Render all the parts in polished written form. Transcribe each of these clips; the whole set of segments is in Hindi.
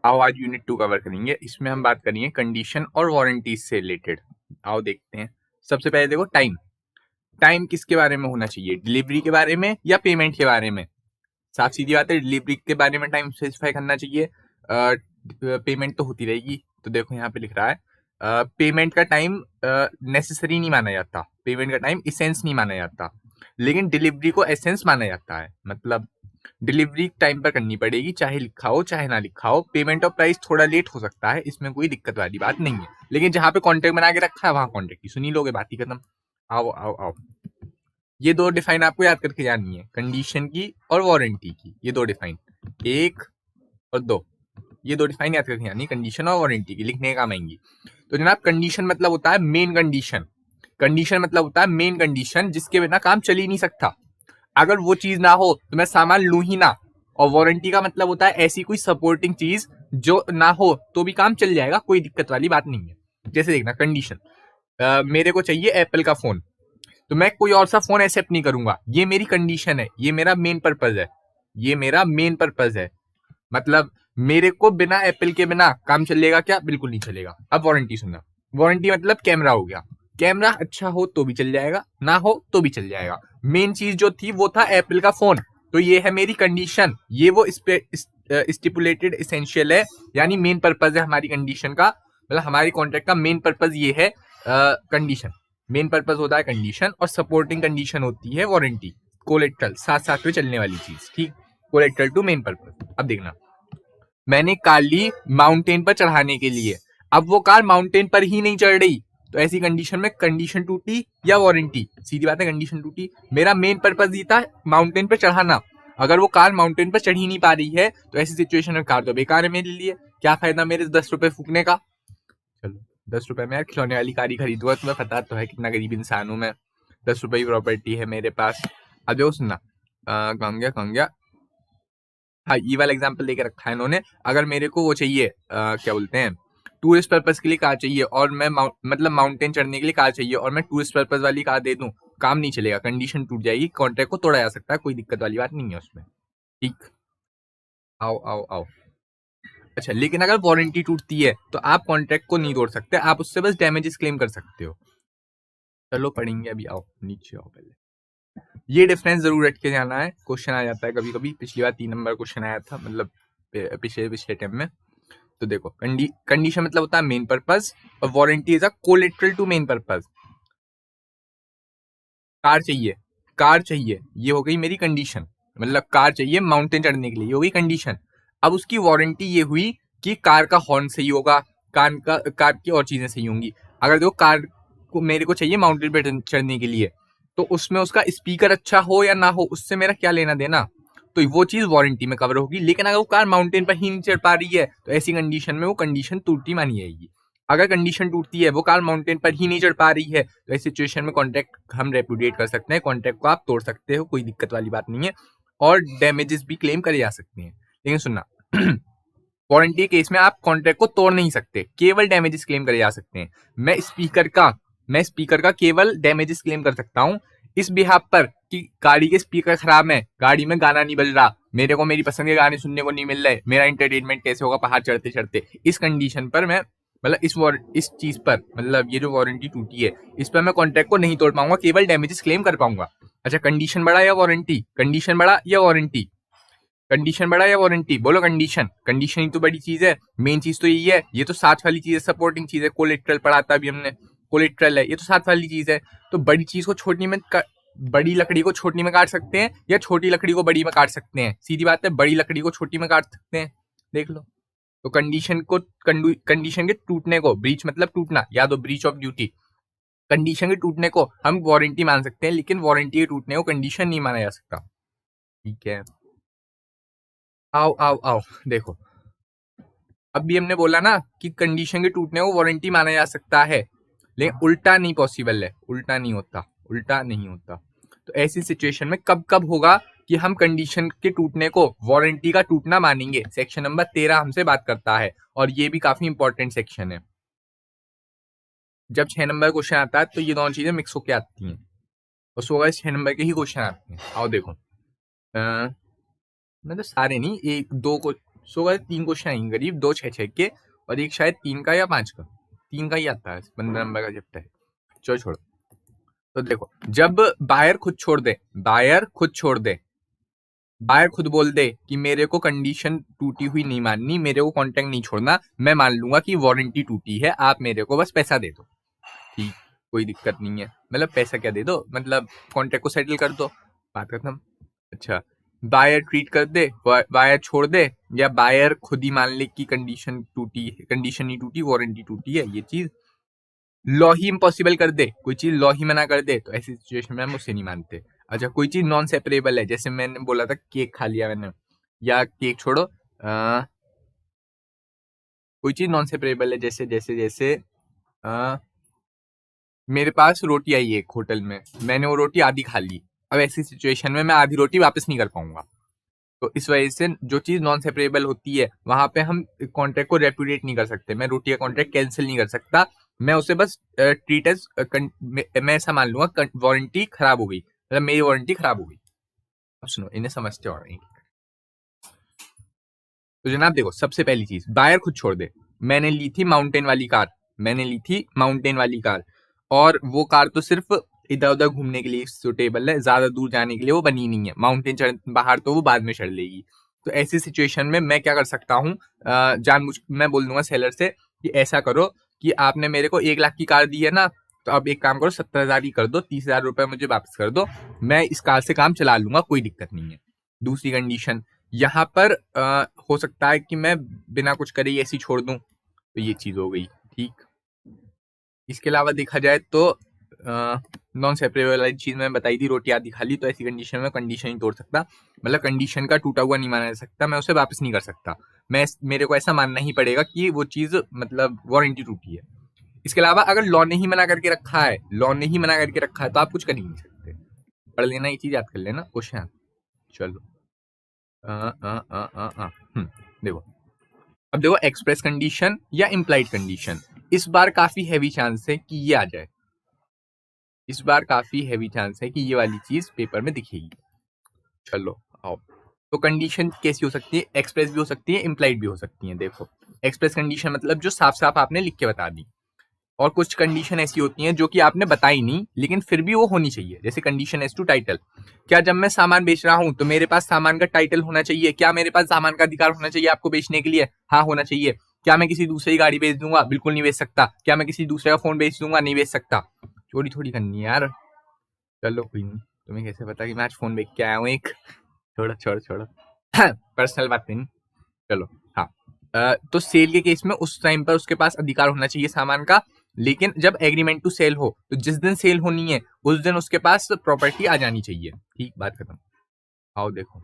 आओ आज यूनिट 2 कवर करेंगे। इसमें हम बात करेंगे कंडीशन और वारंटी से रिलेटेड। आओ देखते हैं। सबसे पहले देखो टाइम। टाइम किसके बारे में होना चाहिए, डिलीवरी के बारे में या पेमेंट के बारे में? साफ सीधी बात है, डिलीवरी के बारे में टाइम स्पेसिफाई करना चाहिए। पेमेंट तो होती रहेगी। तो देखो यहाँ पे लिख रहा है पेमेंट का टाइम नेसेसरी नहीं माना जाता, पेमेंट का टाइम इसेंस नहीं माना जाता, लेकिन डिलीवरी को एसेंस माना जाता है। मतलब डिलीवरी टाइम पर करनी पड़ेगी, चाहे लिखा हो चाहे ना लिखा हो। पेमेंट और प्राइस थोड़ा लेट हो सकता है, इसमें कोई दिक्कत वाली बात नहीं है, लेकिन जहां पे कॉन्ट्रैक्ट बना के रखा है वहां कॉन्ट्रैक्ट ही सुनी लोगे, बात ही खत्म। आओ आओ आओ, ये दो डिफाइन आपको याद करके जानी है, कंडीशन की और वारंटी की। ये दो डिफाइन, एक और दो, ये दो डिफाइन याद करके जानी, कंडीशन और वारंटी की, लिखने का काम आएंगी। तो जनाब कंडीशन मतलब होता है मेन कंडीशन। कंडीशन मतलब होता है मेन कंडीशन जिसके बिना काम चल ही नहीं सकता। अगर वो चीज ना हो तो मैं सामान लूं ही ना। और वारंटी का मतलब होता है ऐसी कोई सपोर्टिंग चीज जो ना हो तो भी काम चल जाएगा, कोई दिक्कत वाली बात नहीं है। जैसे देखना कंडीशन, मेरे को चाहिए एप्पल का फोन, तो मैं कोई और सा फोन एक्सेप्ट नहीं करूंगा। ये मेरी कंडीशन है, ये मेरा मेन पर्पज है, ये मेरा मेन पर्पज है। मतलब मेरे को बिना एप्पल के बिना काम चलेगा क्या? बिल्कुल नहीं चलेगा। अब वारंटी सुनना। वारंटी मतलब कैमरा हो गया, कैमरा अच्छा हो तो भी चल जाएगा, ना हो तो भी चल जाएगा। मेन चीज जो थी वो था एप्पल का फोन, तो ये है मेरी कंडीशन, ये वो स्टिपुलेटेड इसेंशियल है, यानी मेन पर्पज है हमारी कंडीशन का। मतलब हमारी कॉन्ट्रैक्ट का मेन पर्पज ये है कंडीशन। मेन पर्पज होता है कंडीशन और सपोर्टिंग कंडीशन होती है वारंटी, कोलेट्रल, साथ साथ में चलने वाली चीज। ठीक, कोलेट्रल टू मेन पर्पज। अब देखना, मैंने कार ली माउंटेन पर चढ़ाने के लिए, अब वो कार माउंटेन पर ही नहीं चढ़ रही, तो ऐसी कंडीशन में कंडीशन टूटी या वारंटी? सीधी बात है, कंडीशन टूटी। मेरा मेन पर्पज ये था माउंटेन पर चढ़ाना, अगर वो कार माउंटेन पर चढ़ ही नहीं पा रही है तो ऐसी सिचुएशन में कार तो बेकार है मेरे लिए। क्या फायदा मेरे 10 रुपए फूकने का? चलो 10 रुपए में यार खिलौने वाली कार ही खरीदूंगा, तुम्हें पता तो है कितना गरीब इंसान हूं मैं। 10 रुपए की प्रॉपर्टी है मेरे पास। अब देखो सुनना, कौन गया, हाँ ये वाला एग्जाम्पल लेके रखा है इन्होंने। अगर मेरे को वो चाहिए क्या बोलते हैं, टूरिस्ट पर्पज के लिए कार चाहिए, और मैं मतलब माउंटेन चढ़ने के लिए कार चाहिए, और मैं टूरिस्ट पर्पज वाली कार दे दूं, काम नहीं चलेगा, कंडीशन टूट जाएगी, कॉन्ट्रैक्ट को तोड़ा जा सकता है, कोई दिक्कत वाली बात नहीं है उसमें। ठीक, आओ आओ आओ। अच्छा, लेकिन अगर वारंटी टूटती है तो आप कॉन्ट्रैक्ट को नहीं तोड़ सकते, आप उससे बस डैमेजेस क्लेम कर सकते हो। चलो पढ़ेंगे अभी, आओ नीचे आओ पहले। ये डिफरेंस जरूर रट के जाना है, क्वेश्चन आ जाता है कभी कभी। पिछली बार 3 नंबर क्वेश्चन आया था, मतलब पिछले पिछले टाइम में। तो देखो कंडीशन मतलब होता है मेन पर्पज, और warranty is a collateral to main purpose. Car चाहिए, कार चाहिए, ये हो गई मेरी कंडीशन। मतलब कार चाहिए माउंटेन चढ़ने के लिए, ये हो गई कंडीशन। अब उसकी वारंटी ये हुई कि कार का हॉर्न सही होगा, कार की और चीजें सही होंगी। अगर देखो कार को मेरे को चाहिए माउंटेन पे चढ़ने के लिए, तो उसमें उसका स्पीकर अच्छा हो या ना हो उससे मेरा क्या लेना देना, तो वो चीज वारंटी में कवर होगी। लेकिन अगर वो कार माउंटेन पर ही नहीं चढ़ पा रही है तो ऐसी कंडीशन में वो कंडीशन टूटी मानी जाएगी। अगर कंडीशन टूटती है, वो कार माउंटेन पर ही नहीं चढ़ पा रही है, तो ऐसी सिचुएशन में कॉन्ट्रैक्ट हम रेपुडिएट कर सकते हैं, कॉन्ट्रैक्ट को आप तोड़ सकते हो, कोई दिक्कत वाली बात नहीं है, और डैमेजेस भी क्लेम करे जा सकते हैं। लेकिन सुनना वारंटी केस में आप कॉन्ट्रैक्ट को तोड़ नहीं सकते, केवल डैमेजेस क्लेम करे जा सकते हैं। मैं स्पीकर का केवल डैमेजेस क्लेम कर सकता हूँ इस बिहाफ पर कि गाड़ी के स्पीकर खराब है, गाड़ी में गाना नहीं बज रहा, मेरे को मेरी पसंद के गाने सुनने को नहीं मिल रहे, मेरा एंटरटेनमेंट कैसे होगा पहाड़ चढ़ते चढ़ते। इस कंडीशन पर मैं, मतलब इस चीज पर, मतलब ये जो वारंटी टूटी है इस पर मैं कॉन्ट्रैक्ट को नहीं तोड़ पाऊंगा, केवल डैमेजेस क्लेम कर पाऊंगा। अच्छा, कंडीशन बड़ा या वारंटी? कंडीशन बड़ा या वारंटी? कंडीशन बड़ा या वारंटी? बोलो कंडीशन। कंडीशन ही तो बड़ी चीज है, मेन चीज तो यही है। ये तो साथ वाली चीज है, सपोर्टिंग चीज है, कोलेट्रल पढ़ा था अभी हमने, कोलेट्रल है, ये तो साथ वाली चीज है। तो बड़ी चीज को छोटी में बड़ी लकड़ी को छोटी में काट सकते हैं, या छोटी लकड़ी को बड़ी में काट सकते हैं? सीधी बात है, बड़ी लकड़ी को छोटी में काट सकते हैं, देख लो। तो कंडीशन के टूटने को, ब्रीच मतलब टूटना, या तो ब्रीच ऑफ ड्यूटी, कंडीशन के टूटने को हम वारंटी मान सकते हैं, लेकिन वारंटी के टूटने को कंडीशन नहीं माना जा सकता। ठीक है, आओ आओ आओ देखो, अभी हमने बोला ना कि कंडीशन के टूटने को वारंटी माना जा सकता है, लेकिन उल्टा नहीं पॉसिबल है, उल्टा नहीं होता, उल्टा नहीं होता। तो ऐसी सिचुएशन में कब कब होगा कि हम कंडीशन के टूटने को वारंटी का टूटना मानेंगे? सेक्शन नंबर 13 हमसे बात करता है, और ये भी काफी इंपॉर्टेंट सेक्शन है। जब 6 नंबर क्वेश्चन आता है तो ये दोनों चीजें मिक्स होकर आती हैं, और सो 6 नंबर के ही क्वेश्चन आते हैं। आओ देखो, मैं तो सारे नहीं, एक दो को 100 का 3 क्वेश्चन आएंगे करीब, 2 6 के और एक शायद 3 का या 5 का, 3 का ही आता है, 15 नंबर का चैप्टर है। चलो छोड़ो। तो देखो, जब बायर खुद छोड़ दे, बायर खुद बोल दे कि मेरे को कंडीशन टूटी हुई नहीं माननी, मेरे को कॉन्ट्रैक्ट नहीं छोड़ना, मैं मान लूंगा कि वारंटी टूटी है, आप मेरे को बस पैसा दे दो, ठीक, कोई दिक्कत नहीं है। मतलब पैसा क्या दे दो, मतलब कॉन्ट्रैक्ट को सेटल कर दो, बात खत्म। अच्छा, बायर ट्रीट कर दे, बायर छोड़ दे, या बायर खुद ही मान ले कि कंडीशन टूटी है, कंडीशन नहीं टूटी, वारंटी टूटी है, ये चीज लॉ ही इम्पॉसिबल कर दे, कोई चीज लॉ ही मना कर दे, तो ऐसी सिचुएशन में हम उससे नहीं मानते। अच्छा, कोई चीज नॉन सेपरेबल है, जैसे मैंने बोला था केक खा लिया मैंने, या केक छोड़ो, कोई चीज नॉन सेपरेबल है, जैसे जैसे जैसे मेरे पास रोटी आई एक होटल में, मैंने वो रोटी आधी खा ली, अब ऐसी सिचुएशन में मैं आधी रोटी वापस नहीं कर पाऊंगा। तो इस वजह से जो चीज नॉन सेपरेबल होती है वहां पे हम कॉन्ट्रैक्ट को रेपुडिएट नहीं कर सकते, मैं रोटी का कॉन्ट्रैक्ट कैंसिल नहीं कर सकता, मैं उसे बस ट्रीट एज, मैं ऐसा मान लूंगा वारंटी खराब हो गई, मतलब मेरी वारंटी खराब हो गई। अब सुनो, इन्हें समझते हो रही। तो जनाब देखो, सबसे पहली चीज, बायर खुद छोड़ दे, मैंने ली थी माउंटेन वाली कार, और वो कार तो सिर्फ इधर उधर घूमने के लिए सुटेबल है, ज्यादा दूर जाने के लिए वो बनी नहीं है, माउंटेन चढ़ बाहर तो वो बाद में चढ़ लेगी। तो ऐसी सिचुएशन में मैं क्या कर सकता हूँ, मैं बोल दूंगा सेलर से कि ऐसा करो कि आपने मेरे को 1 लाख की कार दी है ना, तो अब एक काम करो, 70,000 की कर दो, 30,000 रुपए मुझे वापस कर दो, मैं इस कार से काम चला लूंगा, कोई दिक्कत नहीं है। दूसरी कंडीशन, यहाँ पर हो सकता है कि मैं बिना कुछ करे ही ऐसी छोड़ दूं, तो ये चीज हो गई, ठीक। इसके अलावा देखा जाए तो नॉन सेपरेबल वाली चीज मैंने बताई थी, रोटी आधी खा ली, तो ऐसी कंडीशन में कंडीशन ही तोड़ सकता, मतलब कंडीशन का टूटा हुआ नहीं माना जा सकता, मैं उसे वापस नहीं कर सकता, मेरे को ऐसा मानना ही पड़ेगा कि वो चीज मतलब वारंटी टूटी है। इसके अलावा अगर लॉ ने ही मना करके रखा है, तो आप कुछ कर ही नहीं सकते। पढ़ लेना, ये चीज याद कर लेना, क्वेश्चन। चलो देखो, अब देखो एक्सप्रेस कंडीशन या इम्प्लाइड कंडीशन, इस बार काफी हैवी चांस है कि ये आ जाए, ये वाली चीज पेपर में दिखेगी। चलो आओ, तो कंडीशन कैसी हो सकती है, एक्सप्रेस भी हो सकती है, इम्प्लाइड भी हो सकती है। देखो, एक्सप्रेस कंडीशन मतलब जो साफ साफ आपने लिख के बता दी, और कुछ कंडीशन ऐसी होती हैं जो कि आपने बताई नहीं लेकिन फिर भी वो होनी चाहिए, जैसे कंडीशन एज टू टाइटल, क्या जब मैं सामान बेच रहा हूं तो मेरे पास सामान का टाइटल होना चाहिए, क्या मेरे पास सामान का अधिकार होना चाहिए आपको बेचने के लिए, हाँ होना चाहिए। क्या मैं किसी दूसरी गाड़ी बेच दूंगा, बिल्कुल नहीं बेच सकता। क्या मैं किसी दूसरे का फोन बेच दूंगा, नहीं बेच सकता। चोरी थोड़ी करनी है यार। चलो कोई नहीं, तुम्हें कैसे पता कि मैं आज फोन बेच के आया हूँ एक, छोड़ो छोड़ो छोड़ो पर्सनल बात नहीं। चलो हाँ, तो सेल के केस में उस टाइम पर उसके पास अधिकार होना चाहिए सामान का, लेकिन जब एग्रीमेंट टू सेल हो, तो जिस दिन सेल होनी है उस दिन उसके पास प्रॉपर्टी आ जानी चाहिए, ठीक, बात खत्म। आओ देखो,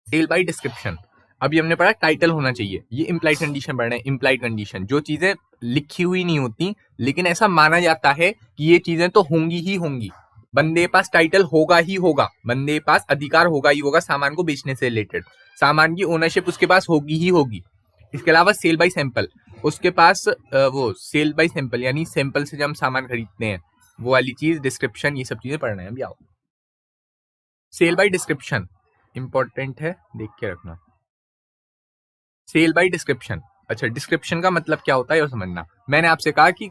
सेल बाय डिस्क्रिप्शन, अभी हमने पढ़ा टाइटल होना चाहिए, ये इम्प्लाइड कंडीशन पढ़ रहे हैं। इम्प्लाइड कंडीशन, जो चीजें लिखी हुई नहीं होती लेकिन ऐसा माना जाता है कि ये चीजें तो होंगी ही होंगी, बंदे पास टाइटल होगा ही होगा, बंदे पास अधिकार होगा ही होगा सामान को बेचने से रिलेटेड, सामान की ओनरशिप उसके पास होगी ही होगी। इसके अलावा सेल बाय सैंपल, उसके पास वो सेल बाय सैंपल यानी सैंपल से जब हम सामान खरीदते हैं वो वाली चीज, डिस्क्रिप्शन, ये सब चीजें पढ़ रहे हैं अभी। आओ, सेल बाय डिस्क्रिप्शन इंपॉर्टेंट है, देख के रखना। सेल बाय डिस्क्रिप्शन, अच्छा डिस्क्रिप्शन का मतलब क्या होता है ये समझना। मैंने आपसे कहा कि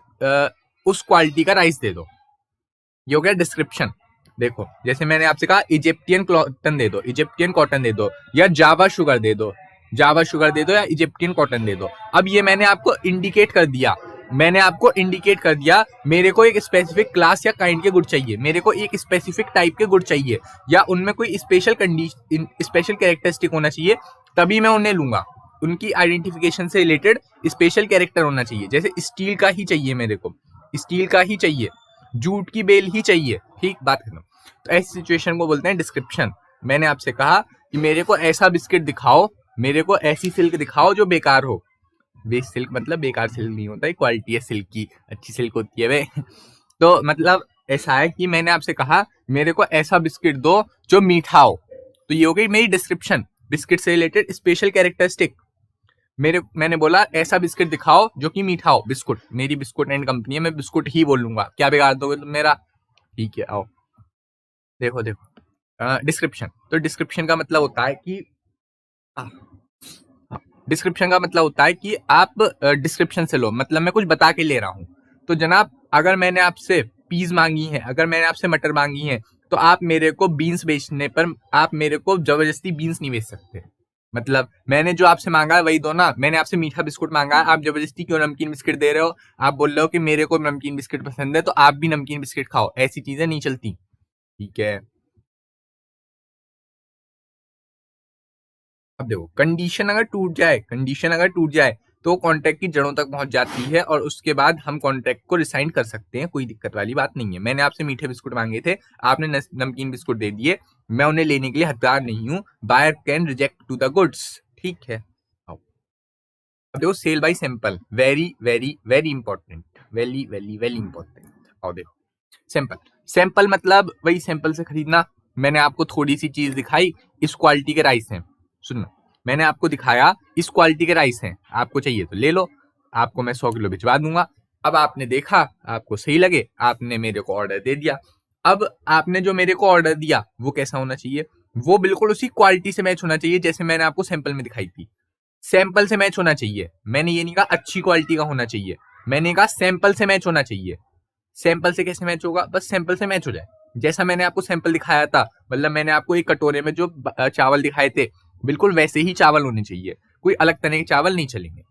उस क्वालिटी का राइस दे दो, ये हो गया डिस्क्रिप्शन। देखो, जैसे मैंने आपसे कहा इजिप्टियन कॉटन दे दो, इजिप्टियन कॉटन दे दो, या जावा शुगर दे दो, जावा शुगर दे दो, या इजिप्टियन कॉटन दे दो। अब ये मैंने आपको इंडिकेट कर दिया, मेरे को एक स्पेसिफिक क्लास या काइंड के गुड चाहिए, मेरे को एक स्पेसिफिक टाइप के गुड चाहिए, या उनमें कोई स्पेशल कंडीशन, स्पेशल कैरेक्टरिस्टिक होना चाहिए, तभी मैं उन्हें लूंगा। उनकी आइडेंटिफिकेशन से रिलेटेड स्पेशल कैरेक्टर होना चाहिए, जैसे स्टील का ही चाहिए मेरे को, स्टील का ही चाहिए, जूट की बेल ही चाहिए, ठीक, बात खत्म। तो ऐसी सिचुएशन को बोलते हैं डिस्क्रिप्शन। मैंने आपसे कहा कि मेरे को ऐसा बिस्किट दिखाओ, मेरे को ऐसी सिल्क दिखाओ जो बेकार हो, वे सिल्क मतलब बेकार सिल्क नहीं होता है, क्वालिटी है सिल्क की, अच्छी सिल्क होती है वे तो मतलब ऐसा है कि मैंने आपसे कहा मेरे को ऐसा बिस्किट दो जो मीठा हो, तो ये हो गई मेरी डिस्क्रिप्शन, बिस्किट से रिलेटेड स्पेशल कैरेक्टरिस्टिक। मैंने बोला ऐसा बिस्किट दिखाओ जो कि मीठा हो, बिस्कुट, मेरी बिस्कुट एंड कंपनी है, मैं बिस्कुट ही बोलूंगा, क्या बिगाड़ दोगे तुम मेरा, ठीक है। आओ देखो देखो, डिस्क्रिप्शन, तो डिस्क्रिप्शन का मतलब होता है कि डिस्क्रिप्शन का मतलब होता है कि आप डिस्क्रिप्शन से लो, मतलब मैं कुछ बता के ले रहा हूँ। तो जनाब अगर मैंने आपसे पीस मांगी है, अगर मैंने आपसे मटर मांगी है, तो आप मेरे को बीन्स बेचने पर आप मेरे को जबरदस्ती बीन्स नहीं बेच सकते। मतलब मैंने जो आपसे मांगा है वही दो ना। मैंने आपसे मीठा बिस्कुट मांगा है, आप जबरदस्ती क्यों नमकीन बिस्किट दे रहे हो? आप बोल रहे हो कि मेरे को नमकीन बिस्किट पसंद है तो आप भी नमकीन बिस्किट खाओ, ऐसी चीजें नहीं चलती। ठीक है, अब देखो कंडीशन अगर टूट जाए तो कॉन्ट्रैक्ट की जड़ों तक पहुंच जाती है और उसके बाद हम कॉन्ट्रैक्ट को रिसाइन कर सकते हैं, कोई दिक्कत वाली बात नहीं है। मैंने आपसे मीठे बिस्कुट मांगे थे, आपने नमकीन बिस्कुट दे दिए, मैं उन्हें लेने के लिए हकदार नहीं हूँ। Buyer can reject to the goods. ठीक है, आओ। अब देखो sale by sample, very very very important, very very very important. आओ देखो सैंपल, सैंपल मतलब वही सैंपल से खरीदना। मैंने आपको थोड़ी सी चीज दिखाई, इस क्वालिटी के राइस हैं, सुनना, मैंने आपको दिखाया इस क्वालिटी के राइस हैं, आपको चाहिए तो ले लो, आपको मैं 100 किलो भिजवा दूंगा। अब आपने देखा, आपको सही लगे, आपने मेरे को ऑर्डर दे दिया। अब आपने जो मेरे को ऑर्डर दिया वो कैसा होना चाहिए? वो बिल्कुल उसी क्वालिटी से मैच होना चाहिए जैसे मैंने आपको सैंपल में दिखाई थी। सैंपल से मैच होना चाहिए, मैंने ये नहीं कहा अच्छी क्वालिटी का होना चाहिए, मैंने कहा सैंपल से मैच होना चाहिए। सैंपल से कैसे मैच होगा? बस सैंपल से मैच हो जाए, जैसा मैंने आपको सैंपल दिखाया था, मतलब मैंने आपको एक कटोरे में जो चावल दिखाए थे बिल्कुल वैसे ही चावल होने चाहिए, कोई अलग तरह के चावल नहीं चलेंगे।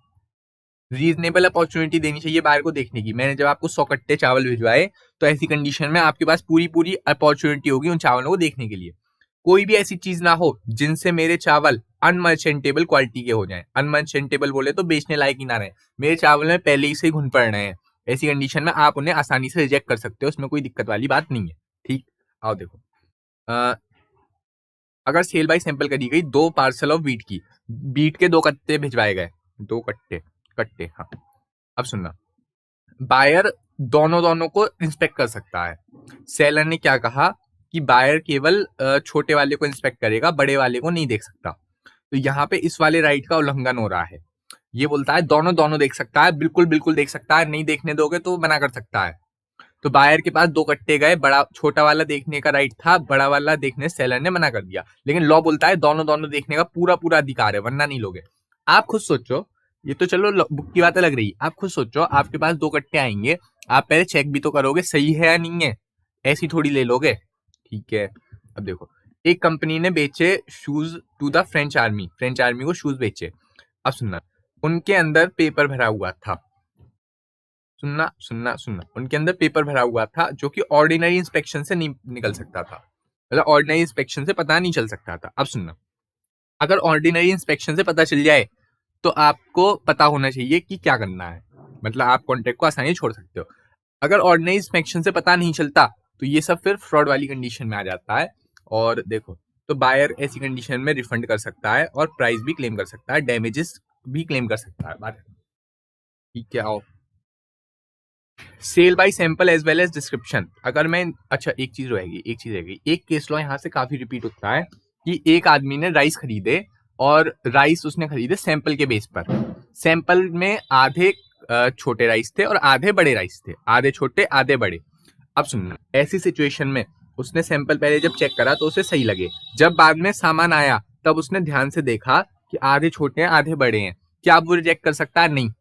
रीजनेबल अपॉर्चुनिटी देनी चाहिए बाहर को देखने की। मैंने जब आपको 100 कट्टे चावल भिजवाए तो ऐसी कंडीशन में आपके पास पूरी पूरी अपॉर्चुनिटी होगी उन चावलों को देखने के लिए। कोई भी ऐसी चीज ना हो जिनसे मेरे चावल अनमर्चेंटेबल क्वालिटी के हो जाएं। अनमर्चेंटेबल बोले तो बेचने लायक ही ना रहे, मेरे चावल में पहले ही से घुन पड़ रहे हैं। ऐसी कंडीशन में आप उन्हें आसानी से रिजेक्ट कर सकते हो, उसमें कोई दिक्कत वाली बात नहीं है। ठीक, आओ देखो, अ, अगर सेल बाय सैंपल करी गई 2 पार्सल ऑफ वीट की, बीट के 2 कट्टे भिजवाए गए, 2 कट्टे, कट्टे, हाँ। अब सुनना, बायर दोनों दोनों को इंस्पेक्ट कर सकता है। सेलर ने क्या कहा कि बायर केवल छोटे वाले को इंस्पेक्ट करेगा, बड़े वाले को नहीं देख सकता। तो यहाँ पे इस वाले राइट का उल्लंघन हो रहा है। ये बोलता है दोनों दोनों देख सकता है, बिल्कुल बिल्कुल देख सकता है, नहीं देखने दोगे तो मना कर सकता है। तो बायर के पास 2 कट्टे गए, बड़ा छोटा वाला देखने का राइट था, बड़ा वाला देखने सेलर ने मना कर दिया, लेकिन लॉ बोलता है दोनों दोनों देखने का पूरा पूरा अधिकार है, वरना नहीं लोगे। आप खुद सोचो, ये तो चलो बुक की बातें लग रही, आप खुद सोचो, आपके पास 2 कट्टे आएंगे, आप पहले चेक भी तो करोगे सही है या नहीं है, ऐसी थोड़ी ले लोगे। ठीक है, अब देखो, एक कंपनी ने बेचे shoes to the French army को शूज बेचे। अब सुनना, उनके अंदर पेपर भरा हुआ था, सुनना सुनना सुनना, उनके अंदर पेपर भरा हुआ था जो कि ऑर्डिनरी इंस्पेक्शन से नहीं निकल सकता था, मतलब ऑर्डिनरी इंस्पेक्शन से पता नहीं चल सकता था। अब सुनना, अगर ऑर्डिनरी इंस्पेक्शन से पता चल जाए तो आपको पता होना चाहिए कि क्या करना है, मतलब आप कॉन्ट्रैक्ट को आसानी से छोड़ सकते हो। अगर ऑर्डिनरी इंस्पेक्शन से पता नहीं चलता तो ये सब फिर फ्रॉड वाली कंडीशन में आ जाता है। और देखो, तो बायर ऐसी कंडीशन में रिफंड कर सकता है और प्राइस भी क्लेम कर सकता है, डैमेजेस भी क्लेम कर सकता है। बात ठीक है, आओ, sale by sample as well as description. अगर मैं, अच्छा एक चीज रहेगी, एक केस लॉ यहाँ से काफी रिपीट होता है कि एक आदमी ने राइस खरीदे और राइस उसने खरीदे सैंपल के बेस पर। सैंपल में आधे छोटे राइस थे और आधे बड़े राइस थे, आधे छोटे आधे बड़े। अब सुनना, ऐसी सिचुएशन में उसने सैंपल पहले जब चेक करा तो उसे सही लगे, जब बाद में सामान आया तब उसने ध्यान से देखा कि आधे छोटे हैं आधे बड़े हैं, क्या आप वो रिजेक्ट कर सकता है? नहीं।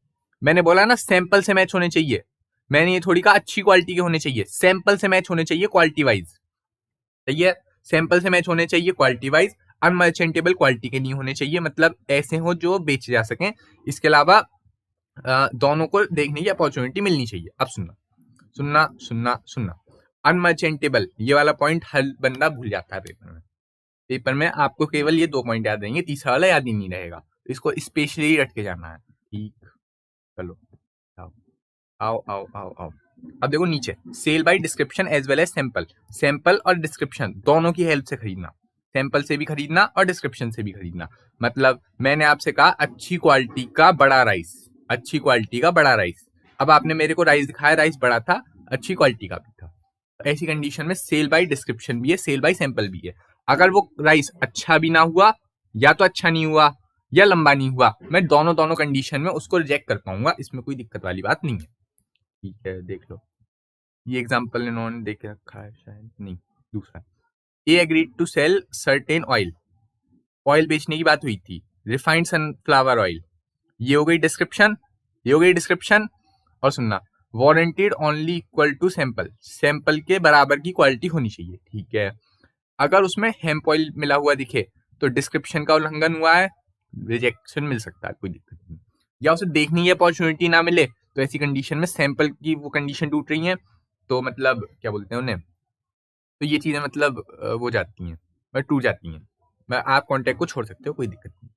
मैंने बोला ना सैंपल से मैच होने चाहिए, मैंने ये थोड़ी कहा अच्छी क्वालिटी के होने चाहिए, सैंपल से मैच होने चाहिए क्वालिटी वाइज। सही है, सैंपल से मैच होने चाहिए क्वालिटी वाइज, अनमर्चेंटेबल क्वालिटी के नहीं होने चाहिए, मतलब ऐसे हो जो बेचे जा सकें। इसके अलावा दोनों को देखने की अपॉर्चुनिटी मिलनी चाहिए। अब सुनना सुनना सुनना सुनना, अनमर्चेंटेबल ये वाला पॉइंट हर बंदा भूल जाता है पेपर में। पेपर में आपको केवल ये 2 पॉइंट याद रहेंगे, तीसरा वाला याद ही नहीं रहेगा, इसको स्पेशली रट के जाना है। ठीक, चलो आओ आओ आओ आओ आओ। अब देखो नीचे, sale by description as well as sample, sample और डिस्क्रिप्शन दोनों की हेल्प से खरीदना, सैंपल से भी खरीदना और डिस्क्रिप्शन से भी खरीदना। मतलब मैंने आपसे कहा अच्छी क्वालिटी का बड़ा राइस, अच्छी क्वालिटी का बड़ा राइस, अब आपने मेरे को राइस दिखाया, राइस बड़ा था, अच्छी क्वालिटी का भी था। ऐसी कंडीशन में सेल बाय डिस्क्रिप्शन भी है, सेल बाय सैंपल भी है। अगर वो राइस अच्छा भी ना हुआ, या तो अच्छा नहीं हुआ या लंबा नहीं हुआ, मैं दोनों दोनों कंडीशन में उसको रिजेक्ट कर पाऊंगा, इसमें कोई दिक्कत वाली बात नहीं है। ठीक है, देख लो, ये एग्जांपल इन्होंने देख के रखा है शायद, नहीं दूसरा। A agreed to sell certain oil, oil बेचने की बात हुई थी, रिफाइंड सनफ्लावर ऑयल, ये हो गई डिस्क्रिप्शन, ये हो गई डिस्क्रिप्शन। और सुनना, warranted only equal to sample, sample के बराबर की क्वालिटी होनी चाहिए, ठीक है। अगर उसमें हेम्प ऑयल मिला हुआ दिखे तो डिस्क्रिप्शन का उल्लंघन हुआ है, रिजेक्शन मिल सकता है, कोई दिक्कत नहीं। या उसे देखने की अपॉर्चुनिटी ना मिले तो ऐसी कंडीशन में सैंपल की वो कंडीशन टूट रही है, तो मतलब क्या बोलते हैं उन्हें, तो ये चीजें मतलब वो जाती हैं, टूट जाती हैं। आप कॉन्टैक्ट को छोड़ सकते हो, कोई दिक्कत नहीं।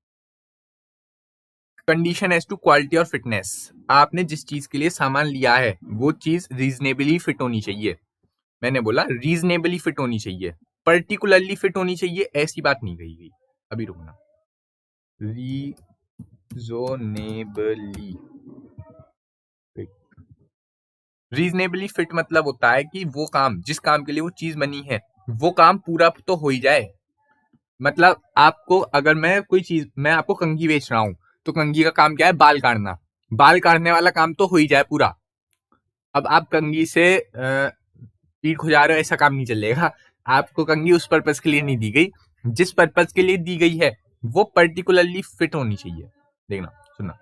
कंडीशन एज टू क्वालिटी और फिटनेस, आपने जिस चीज के लिए सामान लिया है वो चीज रीजनेबली फिट होनी चाहिए। मैंने बोला रीजनेबली फिट होनी चाहिए, पर्टिकुलरली फिट होनी चाहिए ऐसी बात नहीं कही गई। अभी रुकना, रीजनेबली फिट, रीजनेबली फिट मतलब होता है कि वो काम, जिस काम के लिए वो चीज बनी है वो काम पूरा तो हो ही जाए। मतलब आपको, अगर मैं आपको कंघी बेच रहा हूं तो कंघी का काम क्या है, बाल काटना, बाल काटने वाला काम तो हो ही जाए पूरा। अब आप कंघी से पीठ खुजा रहे हो, ऐसा काम नहीं चलेगा। आपको कंघी उस पर्पज के लिए नहीं दी गई, जिस पर्पज के लिए दी गई है वो पर्टिकुलरली फिट होनी चाहिए। देखना सुनना,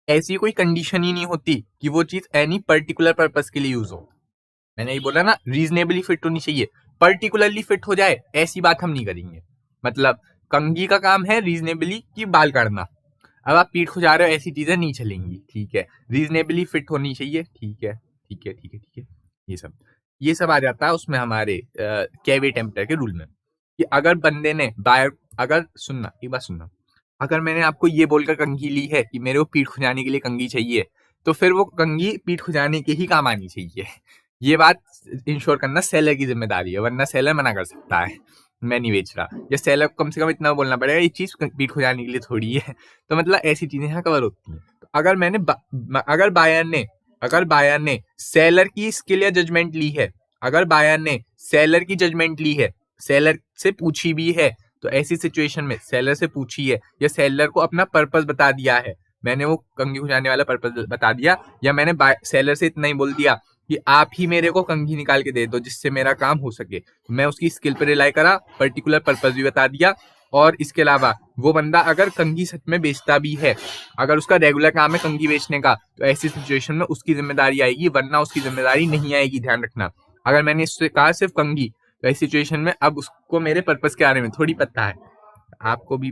ऐसी कोई कंडीशन ही नहीं होती कि वो चीज एनी पर्टिकुलर पर्पज के लिए यूज हो। मैंने ये बोला ना, रीजनेबली फिट होनी चाहिए, पर्टिकुलरली फिट हो जाए ऐसी बात हम नहीं करेंगे। मतलब कंघी का काम है रीजनेबली की बाल काटना, अब आप पीठ खुजा रहे हो, ऐसी चीजें नहीं चलेंगी, ठीक है। रीजनेबली फिट होनी चाहिए, ठीक है ठीक है ठीक है ठीक है। ये सब आ जाता है उसमें हमारे कैविटी टेम्परेचर के रूल में, कि अगर बंदे ने बायर, अगर सुनना एक बात सुनना, अगर मैंने आपको ये बोलकर कंघी ली है कि मेरे को पीठ खुजाने के लिए कंघी चाहिए, तो फिर वो कंघी पीठ खुजाने के ही काम आनी चाहिए। ये बात इंश्योर करना सेलर की जिम्मेदारी है, वरना सेलर मना कर सकता है मैं नहीं बेच रहा, या सेलर को कम से कम इतना बोलना पड़ेगा ये चीज पीठ खुजाने के लिए थोड़ी है। तो मतलब ऐसी चीजें यहाँ कवर होती हैं। तो अगर अगर बायर ने सेलर की स्किल या जजमेंट ली है, अगर बायर ने सेलर की जजमेंट ली है, सेलर से पूछी भी है, तो ऐसी सिचुएशन में सेलर से पूछी है या सेलर को अपना पर्पस बता दिया है, मैंने वो कंघी खुजाने वाला पर्पस बता दिया, या मैंने सेलर से इतना ही बोल दिया कि आप ही मेरे को कंघी निकाल के दे दो जिससे मेरा काम हो सके, मैं उसकी स्किल पर रिलाई करा, पर्टिकुलर पर्पस भी बता दिया। और इसके अलावा वो बंदा अगर कंघी सच में बेचता भी है, अगर उसका रेगुलर काम है कंघी बेचने का, तो ऐसी सिचुएशन में उसकी जिम्मेदारी आएगी, वरना उसकी जिम्मेदारी नहीं आएगी, ध्यान रखना। अगर मैंने इससे कहा सिर्फ कंघी, तो ऐसी सिचुएशन में अब उसको मेरे पर्पस के बारे में थोड़ी पता है, आपको भी,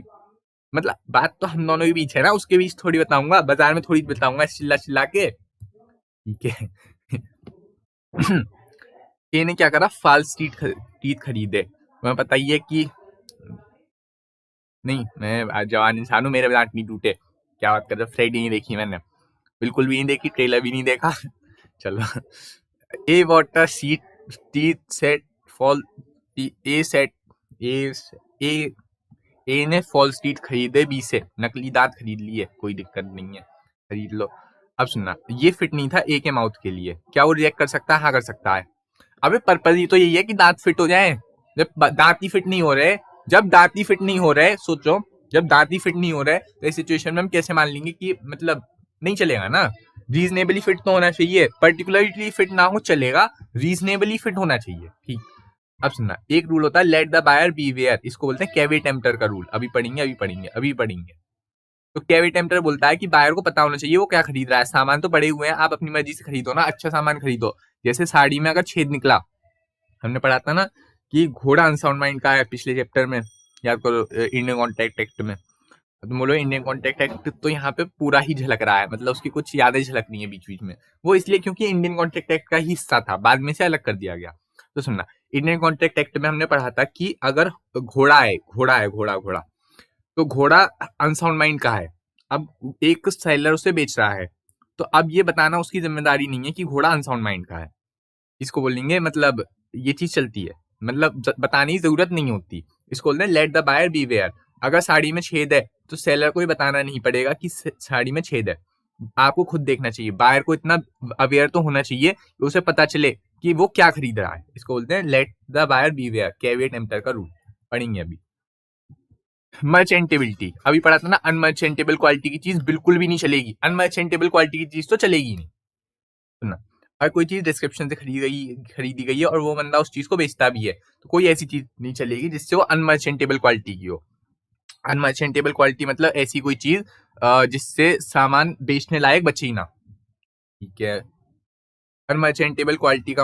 मतलब बात तो हम दोनों के बीच है ना, उसके बीच थोड़ी बताऊंगा, बाजार में थोड़ी बताऊंगा चिल्ला चिल्ला के, ठीक है। ए ने क्या करा, फॉल्स टीथ खरीदे। मैं बताइए कि नहीं, मैं जवान इंसान हूँ, मेरे दांत नहीं टूटे, क्या बात कर रहे हो, फ्रेडी नहीं देखी मैंने, बिल्कुल भी नहीं देखी, ट्रेलर भी नहीं देखा। चलो, A water seat teeth set fall, A set A A A ने फॉल्स टीथ खरीदे, बी से नकली दांत खरीद लिए, कोई दिक्कत नहीं है, खरीद लो। अब सुनना, ये फिट नहीं था ए के माउथ के लिए, क्या वो रिएक्ट कर सकता है? हाँ कर सकता है। अबे पर्पज ही तो यही है कि दांत फिट हो जाए। जब दांत ही फिट नहीं हो रहे, जब दांत ही फिट नहीं हो रहे, सोचो, जब दांत ही फिट नहीं हो रहे तो इस सिचुएशन में हम कैसे मान लेंगे कि मतलब नहीं चलेगा ना। रीजनेबली फिट तो होना चाहिए, पर्टिकुलरली फिट ना हो चलेगा, रीजनेबली फिट होना चाहिए, ठीक। अब सुनना, एक रूल होता है let the buyer beware, इसको बोलते हैं कैविटी टेम्पटर का रूल, अभी पढ़ेंगे। तो कैविटी टेम्पटर बोलता है कि बायर को पता होना चाहिए वो क्या खरीद रहा है, सामान तो पड़े हुए हैं, आप अपनी मर्जी से खरीदो ना, अच्छा सामान खरीदो। जैसे साड़ी में अगर छेद निकला, हमने पढ़ा था ना कि घोड़ा अनसाउंड माइंड का है पिछले चैप्टर में, याद करो, इंडियन कॉन्ट्रैक्ट एक्ट में। तो बोलो इंडियन कॉन्ट्रैक्ट एक्ट तो यहाँ पे पूरा ही झलक रहा है, मतलब उसकी कुछ यादें झलक रही है बीच बीच में, वो इसलिए क्योंकि इंडियन कॉन्ट्रैक्ट एक्ट का ही हिस्सा था, बाद में से अलग कर दिया गया। तो सुनना, इंडियन कॉन्ट्रैक्ट एक्ट में हमने पढ़ा था कि अगर घोड़ा, तो घोड़ा अनसाउंड माइंड का है, अब एक सेलर उसे बेच रहा है, तो अब ये बताना उसकी जिम्मेदारी नहीं है कि घोड़ा अनसाउंड माइंड का है, इसको बोलेंगे, मतलब ये चीज चलती है, मतलब बताने की जरूरत नहीं होती, इसको बोलते हैं let the buyer beware. अगर साड़ी में छेद है तो सेलर को ही बताना नहीं पड़ेगा कि साड़ी में छेद है, आपको खुद देखना चाहिए, बायर को इतना अवेयर तो होना चाहिए कि उसे पता चले कि वो क्या खरीद रहा है, इसको बोलते हैं let the buyer beware, caveat emptor का रूल पढ़ेंगे अभी। मर्चेंटेबिलिटी अभी पढ़ा था ना, अनमर्चेंटेबल क्वालिटी की चीज बिल्कुल भी नहीं चलेगी, अनमर्चेंटेबल क्वालिटी की चीज तो चलेगी नहीं। सुनना, अगर कोई चीज डिस्क्रिप्शन से खरीदी गई है और वो बंदा उस चीज को बेचता भी है, तो कोई ऐसी चीज नहीं चलेगी जिससे वो अनमर्चेंटेबल क्वालिटी की हो। अनमर्चेंटेबल क्वालिटी मतलब ऐसी कोई चीज जिससे सामान बेचने लायक बचे ही ना। ठीक है। मर्चेंटेबल क्वालिटी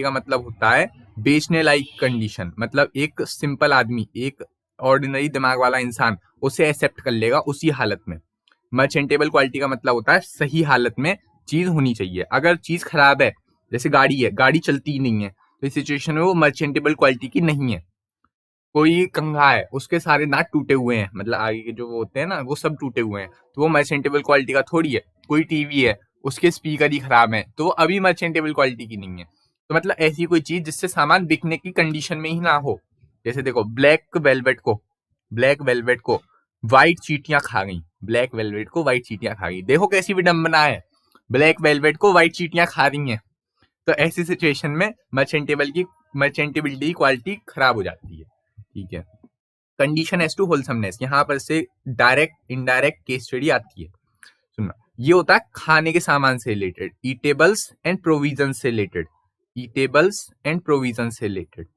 का मतलब होता है बेचने लायक कंडीशन, मतलब एक सिंपल आदमी, एक ऑर्डिनरी दिमाग वाला इंसान उसे एक्सेप्ट कर लेगा उसी हालत में। मर्चेंटेबल क्वालिटी का मतलब होता है सही हालत में चीज होनी चाहिए। अगर चीज खराब है, जैसे गाड़ी है, गाड़ी चलती ही नहीं है, तो इस सिचुएशन में वो मर्चेंटेबल क्वालिटी की नहीं है। कोई कंघा है, उसके सारे दांत टूटे हुए हैं, मतलब आगे के जो वो होते हैं ना, वो सब टूटे हुए हैं, तो वो मर्चेंटेबल क्वालिटी का थोड़ी है। कोई टीवी है, उसके स्पीकर ही खराब है, तो वो अभी मर्चेंटेबल क्वालिटी की नहीं है। तो मतलब ऐसी कोई चीज जिससे सामान बिकने की कंडीशन में ही ना हो। जैसे देखो ब्लैक वेलवेट को व्हाइट चींटियां खा गई, ब्लैक वेलवेट को व्हाइट चींटियां खा गई। देखो कैसी विडंबना है, ब्लैक वेलवेट को व्हाइट चींटियां खा रही हैं। तो ऐसी सिचुएशन में मर्चेंटेबिलिटी की क्वालिटी खराब हो जाती है। ठीक है। कंडीशन एज टू होलसमनेस, यहाँ पर से डायरेक्ट इनडायरेक्ट केस स्टडी आती है। सुनना, ये होता है खाने के सामान से रिलेटेड, ईटेबल्स एंड प्रोविजन से रिलेटेड। ईटेबल्स एंड प्रोविजन से रिलेटेड,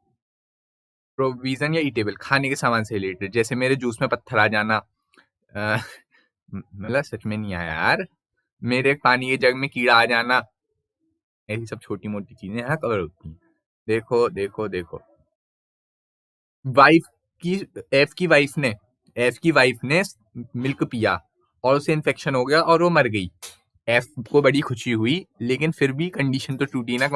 प्रोविजन या ईटेबल, खाने के सामान से रिलेटेड। जैसे मेरे जूस में पत्थर आ जाना, मतलब सच में नहीं आया यार, मेरे पानी के जग में कीड़ा आ जाना, ऐसी सब छोटी मोटी चीजें यहाँ कवर होती हैं। देखो देखो देखो, वाइफ की एफ की वाइफ ने मिल्क पिया और उसे इन्फेक्शन हो गया और वो मर गई। एफ को बड़ी खुशी हुई, लेकिन फिर भी कंडीशन तो टूटी ना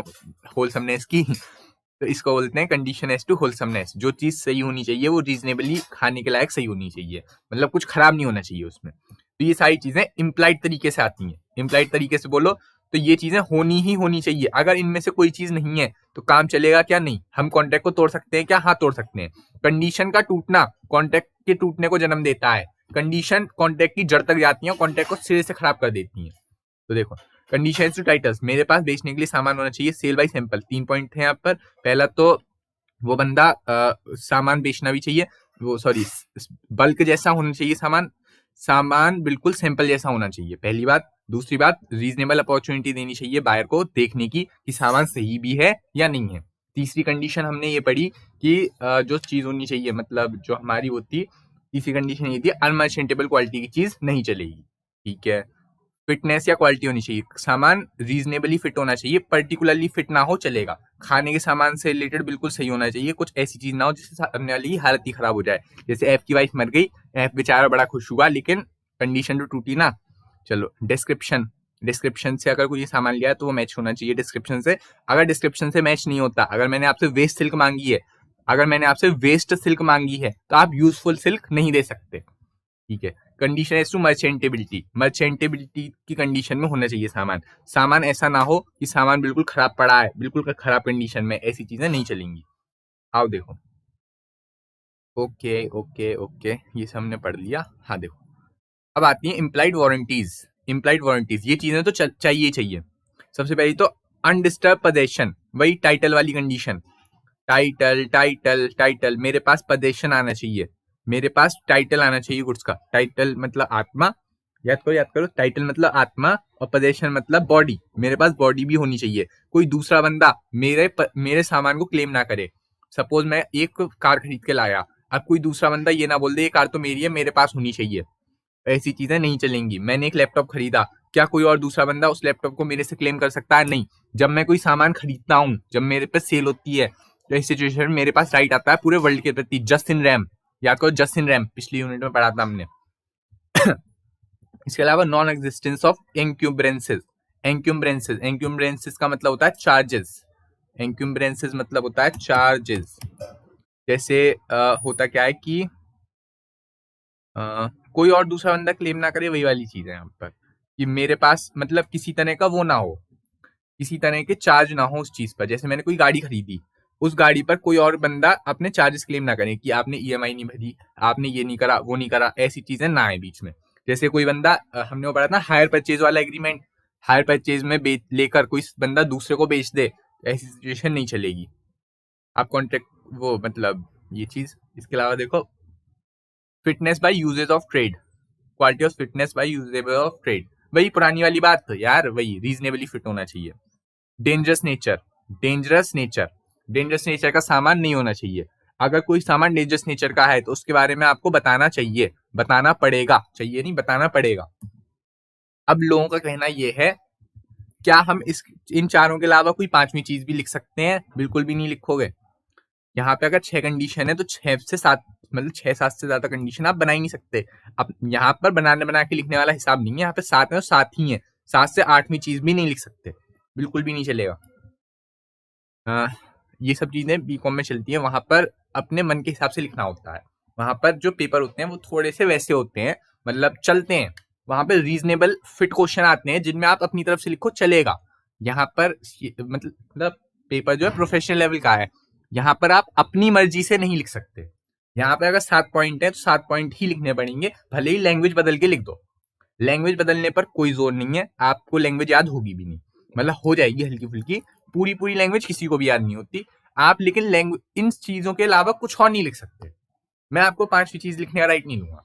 होलसमनेस की। तो इसको बोलते हैं कंडीशन एज टू होलसमनेस। जो चीज सही होनी चाहिए वो रीजनेबली खाने के लायक सही होनी चाहिए, मतलब कुछ खराब नहीं होना चाहिए उसमें। तो ये सारी चीजें इम्प्लाइड तरीके से आती हैं। इम्प्लाइड तरीके से बोलो तो ये चीजें होनी चाहिए। अगर इनमें से कोई चीज नहीं है तो काम चलेगा क्या? नहीं। हम कॉन्ट्रैक्ट को तोड़ सकते हैं क्या? हाँ, तोड़ सकते हैं। कंडीशन का टूटना कॉन्ट्रैक्ट के टूटने को जन्म देता है। कंडीशन कॉन्ट्रैक्ट की जड़ तक जाती है, कॉन्ट्रैक्ट को सिरे से खराब कर देती है। तो देखो, कंडीशन टू टाइटल्स, मेरे पास बेचने के लिए सामान होना चाहिए। सेल बाय सैंपल, 3 पॉइंट है यहाँ पर। पहला तो वो बंदा सामान बेचना भी चाहिए, वो सॉरी बल्क जैसा होना चाहिए सामान बिल्कुल सैंपल जैसा होना चाहिए, पहली बात। दूसरी बात, रीजनेबल अपॉर्चुनिटी देनी चाहिए बायर को देखने की कि सामान सही भी है या नहीं है। तीसरी कंडीशन हमने ये पढ़ी कि जो चीज होनी चाहिए, मतलब जो हमारी होती, तीसरी कंडीशन ये थी अनमर्चेंटेबल क्वालिटी की चीज नहीं चलेगी। ठीक है। फिटनेस या क्वालिटी होनी चाहिए, सामान रीजनेबली फिट होना चाहिए, पर्टिकुलरली फिट ना हो चलेगा। खाने के सामान से रिलेटेड बिल्कुल सही होना चाहिए, कुछ ऐसी चीज ना हो जिससे सामने वाली की हालत ही खराब हो जाए। जैसे एफ की वाइफ मर गई, एफ बेचारा बड़ा खुश हुआ, लेकिन कंडीशन तो टूटी ना। चलो, डिस्क्रिप्शन से अगर कोई सामान लिया है तो वो मैच होना चाहिए डिस्क्रिप्शन से। अगर डिस्क्रिप्शन से मैच नहीं होता, अगर मैंने आपसे वेस्ट सिल्क मांगी है तो आप यूजफुल सिल्क नहीं दे सकते। ठीक है। कंडीशन एज टू मर्चेंटेबिलिटी की कंडीशन में होना चाहिए सामान ऐसा ना हो कि सामान बिल्कुल खराब पड़ा है, बिल्कुल खराब कंडीशन में, ऐसी चीजें नहीं चलेंगी। आओ देखो, ओके ओके ओके, ये सब हमने पढ़ लिया। हाँ देखो, अब आती है इम्प्लाइड वारंटीज। ये चीजें तो चाहिए। सबसे पहले तो अनडिस्टर्ब पोजेशन, वही टाइटल वाली कंडीशन। टाइटल, मेरे पास पोजेशन आना चाहिए, मेरे पास टाइटल आना चाहिए गुड्स का। टाइटल मतलब आत्मा, याद करो, टाइटल मतलब आत्मा और पोजेशन मतलब बॉडी। मेरे पास बॉडी भी होनी चाहिए, कोई दूसरा बंदा मेरे सामान को क्लेम ना करे। सपोज मैं एक कार खरीद के लाया, अब कोई दूसरा बंदा ये ना बोल दे ये कार तो मेरी है, मेरे पास होनी चाहिए, ऐसी चीजें नहीं चलेंगी। मैंने एक लैपटॉप खरीदा, क्या कोई और दूसरा बंदा उस लैपटॉप को मेरे से क्लेम कर सकता है? नहीं। जब मैं कोई सामान खरीदता हूँ, जब मेरे पे सेल होती है, तो इस सिचुएशन में मेरे पास राइट आता है पूरे वर्ल्ड के प्रति। जस्ट इन रैम, याद करो, जस्ट इन रैम पिछली यूनिट में पढ़ा था हमने। इसके अलावा नॉन एग्जिस्टेंस ऑफ एंक्यूम्ब्रेंसेस का मतलब होता है चार्जेस। एंक्यूम्ब्रेंसेस मतलब होता है चार्जेस। जैसे होता क्या है कि कोई और दूसरा बंदा क्लेम ना करे, वही वाली चीज है यहाँ पर, कि मेरे पास मतलब किसी तरह का वो ना हो, किसी तरह के चार्ज ना हो उस चीज पर। जैसे मैंने कोई गाड़ी खरीदी, उस गाड़ी पर कोई और बंदा अपने चार्जेस क्लेम ना करे कि आपने ईएमआई नहीं भरी, आपने ये नहीं करा, वो नहीं करा, ऐसी चीजें ना आए बीच में। जैसे कोई बंदा, हमने वो पढ़ा था हायर परचेज वाला एग्रीमेंट, हायर परचेज में लेकर कोई बंदा दूसरे को बेच दे, ऐसी सिचुएशन नहीं चलेगी। आप कॉन्ट्रैक्ट वो मतलब ये चीज। इसके अलावा देखो, fitness by usages of trade, quality of fitness by usable of trade, वही पुरानी वाली बात तो यार, वही रीजनेबली फिट होना चाहिए। डेंजरस नेचर का सामान नहीं होना चाहिए। अगर कोई सामान डेंजरस नेचर का है तो उसके बारे में आपको बताना चाहिए, बताना पड़ेगा, चाहिए नहीं, बताना पड़ेगा। अब लोगों का कहना ये है, क्या हम इन चारों के अलावा कोई पांचवी चीज भी लिख सकते हैं? बिल्कुल भी नहीं लिखोगे। यहाँ पे अगर 6 कंडीशन है तो 6 से 7 मतलब 6-7 से ज्यादा कंडीशन आप बना ही नहीं सकते। अब यहाँ पर बना के लिखने वाला हिसाब नहीं है, यहाँ पे 7 है और 7 ही है। 7 से 8वीं चीज भी नहीं लिख सकते, बिल्कुल भी नहीं चलेगा। ये सब चीजें बीकॉम में चलती है, वहां पर अपने मन के हिसाब से लिखना होता है। वहां पर जो पेपर होते हैं वो थोड़े से वैसे होते हैं, मतलब चलते हैं। वहां पर रीजनेबल फिट क्वेश्चन आते हैं जिनमें आप अपनी तरफ से लिखो, चलेगा। यहाँ पर मतलब पेपर जो है प्रोफेशनल लेवल का है, यहाँ पर आप अपनी मर्जी से नहीं लिख सकते। यहाँ पे अगर 7 पॉइंट है तो 7 पॉइंट ही लिखने पड़ेंगे, भले ही लैंग्वेज बदल के लिख दो। लैंग्वेज बदलने पर कोई जोर नहीं है, आपको लैंग्वेज याद होगी भी नहीं, मतलब हो जाएगी हल्की फुल्की, पूरी लैंग्वेज किसी को भी याद नहीं होती आप, लेकिन लैंग्वेज इन चीजों के अलावा कुछ और नहीं लिख सकते। मैं आपको 5वीं चीज लिखने का राइट नहीं दूंगा।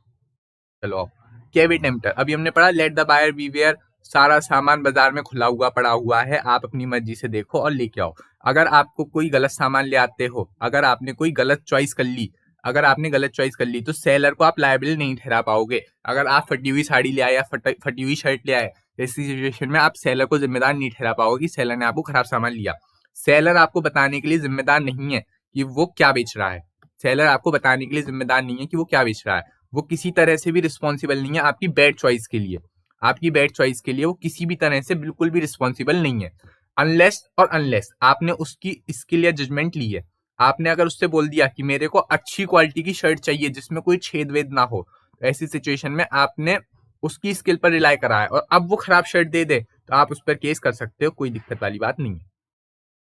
चलो अब कैविट टेम्पटर, अभी हमने पढ़ा लेट द बायर बीवेयर, सारा सामान बाजार में खुला हुआ पड़ा हुआ है, आप अपनी मर्जी से देखो और लेके आओ। अगर आपको कोई गलत सामान ले आते हो, अगर आपने कोई गलत चॉइस कर ली, अगर आपने गलत चॉइस कर ली तो सेलर को आप लायबल नहीं ठहरा पाओगे। अगर आप फटी हुई साड़ी ले आए या फटी हुई शर्ट ले आए, ऐसी सिचुएशन में आप सेलर को जिम्मेदार नहीं ठहरा पाओगे कि सेलर ने आपको खराब सामान लिया। सेलर आपको बताने के लिए जिम्मेदार नहीं है कि वो क्या बेच रहा है। सेलर आपको बताने के लिए जिम्मेदार नहीं है कि वो क्या बेच रहा है। वो किसी तरह से भी रिस्पॉन्सिबल नहीं है आपकी बैड चॉइस के लिए। आपकी बैड चॉइस के लिए वो किसी भी तरह से बिल्कुल भी रिस्पॉन्सिबल नहीं है, अनलेस आपने उसकी स्किल या जजमेंट ली है। आपने अगर उससे बोल दिया कि मेरे को अच्छी क्वालिटी की शर्ट चाहिए जिसमें कोई छेद वेद ना हो, तो ऐसी सिचुएशन में आपने उसकी स्किल पर रिलाई करा है और अब वो खराब शर्ट दे दे तो आप उस पर केस कर सकते हो, कोई दिक्कत वाली बात नहीं है।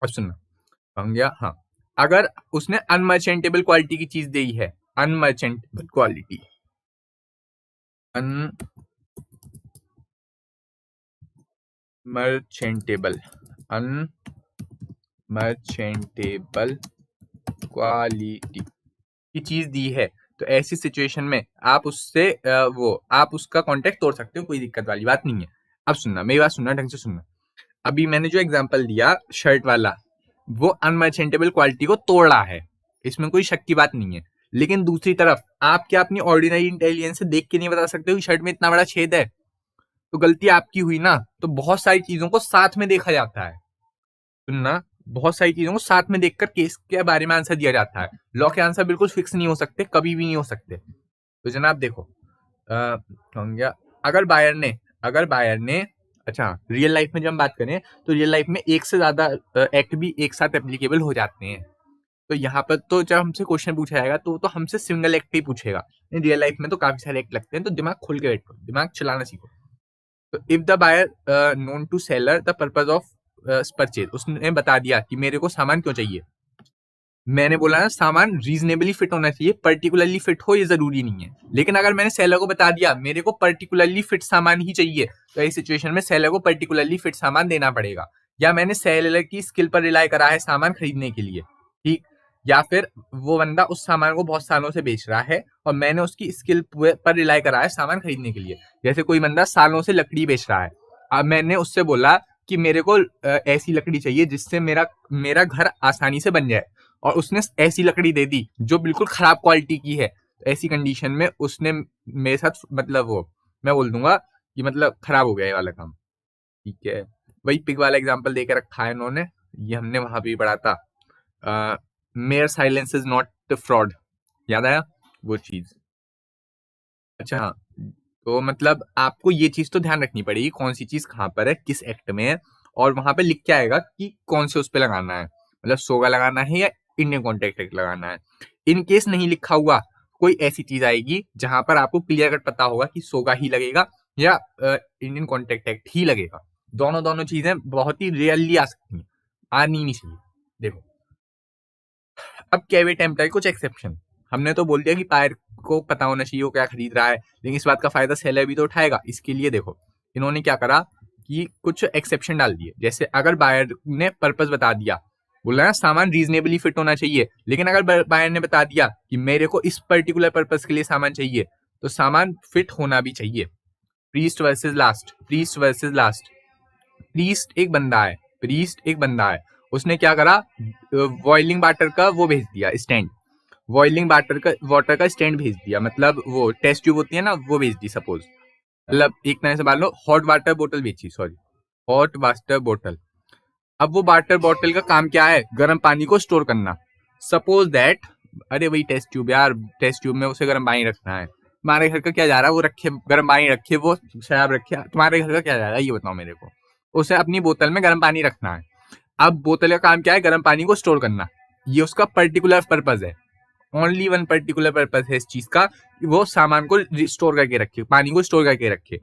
अब सुनना, समझ गया? हाँ, अगर उसने अनमर्चेंटेबल क्वालिटी की चीज दी है, अनमर्चेंटेबल क्वालिटी, अनमर्चेंटेबल क्वालिटी की चीज दी है, तो ऐसी सिचुएशन में आप उससे आप उसका कॉन्ट्रैक्ट तोड़ सकते हो, कोई दिक्कत वाली बात नहीं है। अब सुनना, मेरी बात सुनना, ढंग से सुनना। अभी मैंने जो एग्जांपल दिया शर्ट वाला, वो अनमर्चेंटेबल क्वालिटी को तोड़ रहा है, इसमें कोई शक की बात नहीं है। लेकिन दूसरी तरफ आप क्या अपनी ऑर्डिनरी इंटेलिजेंस से देख के नहीं बता सकते हो कि शर्ट में इतना बड़ा छेद है? तो गलती आपकी हुई ना। तो बहुत सारी चीजों को साथ में देखा जाता है, सुनना, बहुत सारी चीजों को साथ में देखकर केस के बारे में आंसर दिया जाता है। लॉ के आंसर बिल्कुल फिक्स नहीं हो सकते, कभी भी नहीं हो सकते। तो जनाब देखो, अगर बायर ने अच्छा, रियल लाइफ में जब हम बात करें तो रियल लाइफ में एक से ज्यादा एक्ट भी एक साथ एप्लीकेबल हो जाते हैं। तो यहाँ पर तो जब हमसे क्वेश्चन पूछा जाएगा तो हमसे सिंगल एक्ट ही पूछेगा। रियल लाइफ में तो काफी सारे एक्ट लगते हैं, तो दिमाग खोल के बैठो, दिमाग चलाना सीखो। तो if the buyer known to seller the purpose of purchase, उसने बता दिया कि मेरे को सामान क्यों चाहिए। मैंने बोला ना, सामान रीजनेबली फिट होना चाहिए, पर्टिकुलरली फिट हो ये जरूरी नहीं है। लेकिन अगर मैंने सेलर को बता दिया मेरे को पर्टिकुलरली फिट सामान ही चाहिए, तो इस सिचुएशन में सेलर को पर्टिकुलरली फिट सामान देना पड़ेगा। या मैंने सेलर की स्किल पर रिलाई करा है सामान खरीदने के लिए, ठीक, या फिर वो बंदा उस सामान को बहुत सालों से बेच रहा है और मैंने उसकी स्किल पर रिलाई करा है सामान खरीदने के लिए। जैसे कोई बंदा सालों से लकड़ी बेच रहा है, अब मैंने उससे बोला कि मेरे को ऐसी लकड़ी चाहिए जिससे मेरा घर आसानी से बन जाए, और उसने ऐसी लकड़ी दे दी जो बिल्कुल खराब क्वालिटी की है। तो ऐसी कंडीशन में उसने मेरे साथ मतलब वो, मैं बोल दूंगा कि मतलब खराब हो गया ये वाला काम, ठीक है। वही पिग वाला एग्जांपल देके रखा है इन्होंने, ये हमने वहां भी पढ़ा था, mayor silence is not fraud, याद आया वो चीज? अच्छा हाँ, तो मतलब आपको ये चीज तो ध्यान रखनी पड़ेगी कौन सी चीज कहाँ पर है, किस एक्ट में है, और वहां पे लिख के आएगा कि कौन से उस पे लगाना है, मतलब सोगा लगाना है या इंडियन कॉन्ट्रैक्ट एक्ट लगाना है। इन केस नहीं लिखा हुआ कोई ऐसी चीज आएगी जहां पर आपको क्लियर कट पता होगा कि सोगा ही लगेगा या इंडियन कॉन्ट्रैक्ट एक्ट ही लगेगा। दोनों चीजें बहुत ही रेयरली आ सकती हैं, आनी नहीं चाहिए। देखो अब कैवेट टेम्पटर कुछ एक्सेप्शन, हमने तो बोल दिया कि बायर को पता होना चाहिए वो क्या खरीद रहा है, लेकिन इस बात का फायदा सेलर भी तो उठाएगा। इसके लिए देखो इन्होंने क्या करा कि कुछ एक्सेप्शन डाल दिए। जैसे अगर बायर ने पर्पस बता दिया, बोल रहा है सामान रीजनेबली फिट होना चाहिए, लेकिन अगर बायर ने बता दिया कि मेरे को इस पर्टिकुलर पर्पस के लिए सामान चाहिए, तो सामान फिट होना भी चाहिए। प्रीस्ट वर्सेस लास्ट, प्रीस्ट एक बंदा है, उसने क्या करा, बॉइलिंग वाटर का वो भेज दिया स्टैंड, बॉइलिंग वाटर का स्टैंड भेज दिया, मतलब वो टेस्ट ट्यूब होती है ना, वो भेज दी सपोज, मतलब एक तरह से मान लो हॉट वाटर बोतल बेची, सॉरी हॉट वाटर बोतल। अब वो वाटर बॉटल का काम क्या है, गर्म पानी को स्टोर करना। सपोज दैट, अरे वही टेस्ट ट्यूब यार, टेस्ट ट्यूब में उसे गर्म पानी रखना है। तुम्हारे घर का क्या जा रहा है, वो रखे गर्म पानी रखे, वो शराब रखे, तुम्हारे घर का क्या जा रहा है ये बताओ मेरे को। उसे अपनी बोतल में गर्म पानी रखना है। अब बोतल का काम क्या है, गर्म पानी को स्टोर करना। ये उसका पर्टिकुलर पर्पज है, ओनली वन पर्टिकुलर पर्पज है इस चीज का, वो सामान को स्टोर करके रखे, पानी को स्टोर करके रखे।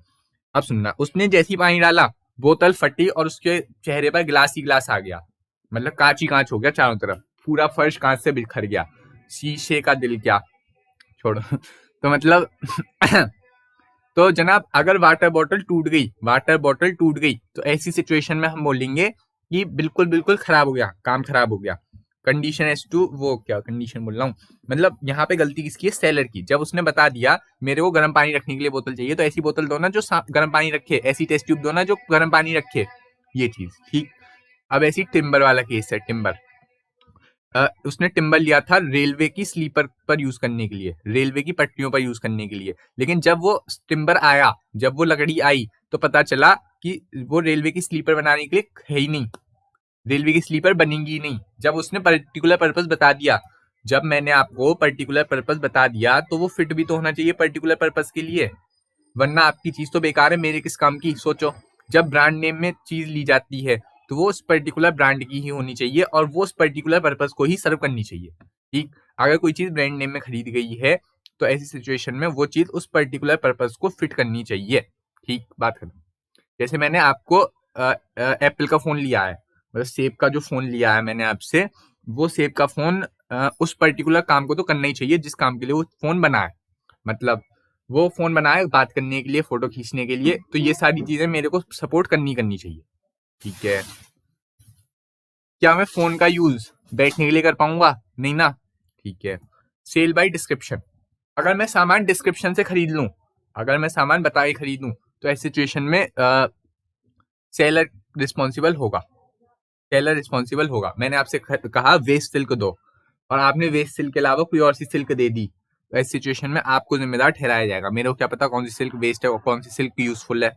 अब सुनना, उसने जैसी पानी डाला, बोतल फटी और उसके चेहरे पर गिलास ही गिलास आ गया, मतलब कांच ही कांच हो गया चारों तरफ, पूरा फर्श कांच से बिखर गया, शीशे का दिल क्या, छोड़ो। तो मतलब तो जनाब अगर वाटर बॉटल टूट गई तो ऐसी सिचुएशन में हम बोलेंगे कि बिल्कुल बिल्कुल खराब हो गया, काम खराब हो गया। कंडीशन एस टू, वो क्या कंडीशन बोल रहा हूँ, मतलब यहाँ पे गलती किसकी है, सेलर की। जब उसने बता दिया मेरे को गर्म पानी रखने के लिए बोतल चाहिए, तो ऐसी बोतल दो ना जो गर्म पानी रखे, ऐसी टेस्ट ट्यूब दो ना जो गर्म पानी रखे, ये चीज ठीक। अब ऐसी टिम्बर वाला केस है, टिम्बर। उसने टिम्बर लिया था रेलवे की स्लीपर पर यूज करने के लिए, रेलवे की पटरियों पर यूज करने के लिए, लेकिन जब वो टिम्बर आया, जब वो लकड़ी आई, तो पता चला कि वो रेलवे की स्लीपर बनाने के लिए है ही नहीं, रेलवे की स्लीपर बनेगी नहीं। जब उसने पर्टिकुलर पर्पस बता दिया, जब मैंने आपको पर्टिकुलर पर्पस बता दिया, तो वो फिट भी तो होना चाहिए पर्टिकुलर पर्पस के लिए, वरना आपकी चीज तो बेकार है, मेरे किस काम की। सोचो, जब ब्रांड नेम में चीज ली जाती है तो वो उस पर्टिकुलर ब्रांड की ही होनी चाहिए और वो उस पर्टिकुलर पर्पस को ही सर्व करनी चाहिए, ठीक। अगर कोई चीज ब्रांड नेम में खरीद गई है तो ऐसी सिचुएशन में वो चीज उस पर्टिकुलर पर्पस को फिट करनी चाहिए, ठीक। बात करें, जैसे मैंने आपको एप्पल का फोन लिया है, मतलब सेब का जो फोन लिया है मैंने आपसे, वो सेब का फोन उस पर्टिकुलर काम को तो करना ही चाहिए जिस काम के लिए वो फोन बना है, मतलब वो फोन बना है बात करने के लिए, फोटो खींचने के लिए, तो ये सारी चीजें मेरे को सपोर्ट करनी चाहिए, ठीक है। क्या मैं फोन का यूज बैठने के लिए कर पाऊंगा, नहीं ना, ठीक है। सेल बाय डिस्क्रिप्शन, अगर मैं सामान डिस्क्रिप्शन से खरीद लूं, अगर मैं सामान बता के खरीदूं, तो ऐसी सिचुएशन में सेलर रिस्पॉन्सिबल होगा, सेलर रिस्पॉन्सिबल होगा। मैंने आपसे कहा वेस्ट सिल्क दो और आपने वेस्ट सिल्क के अलावा कोई और सी सिल्क दे दी, तो इस सिचुएशन में आपको जिम्मेदार ठहराया जाएगा। मेरे को क्या पता कौन सी सिल्क वेस्ट है और कौन सी सिल्क यूजफुल है,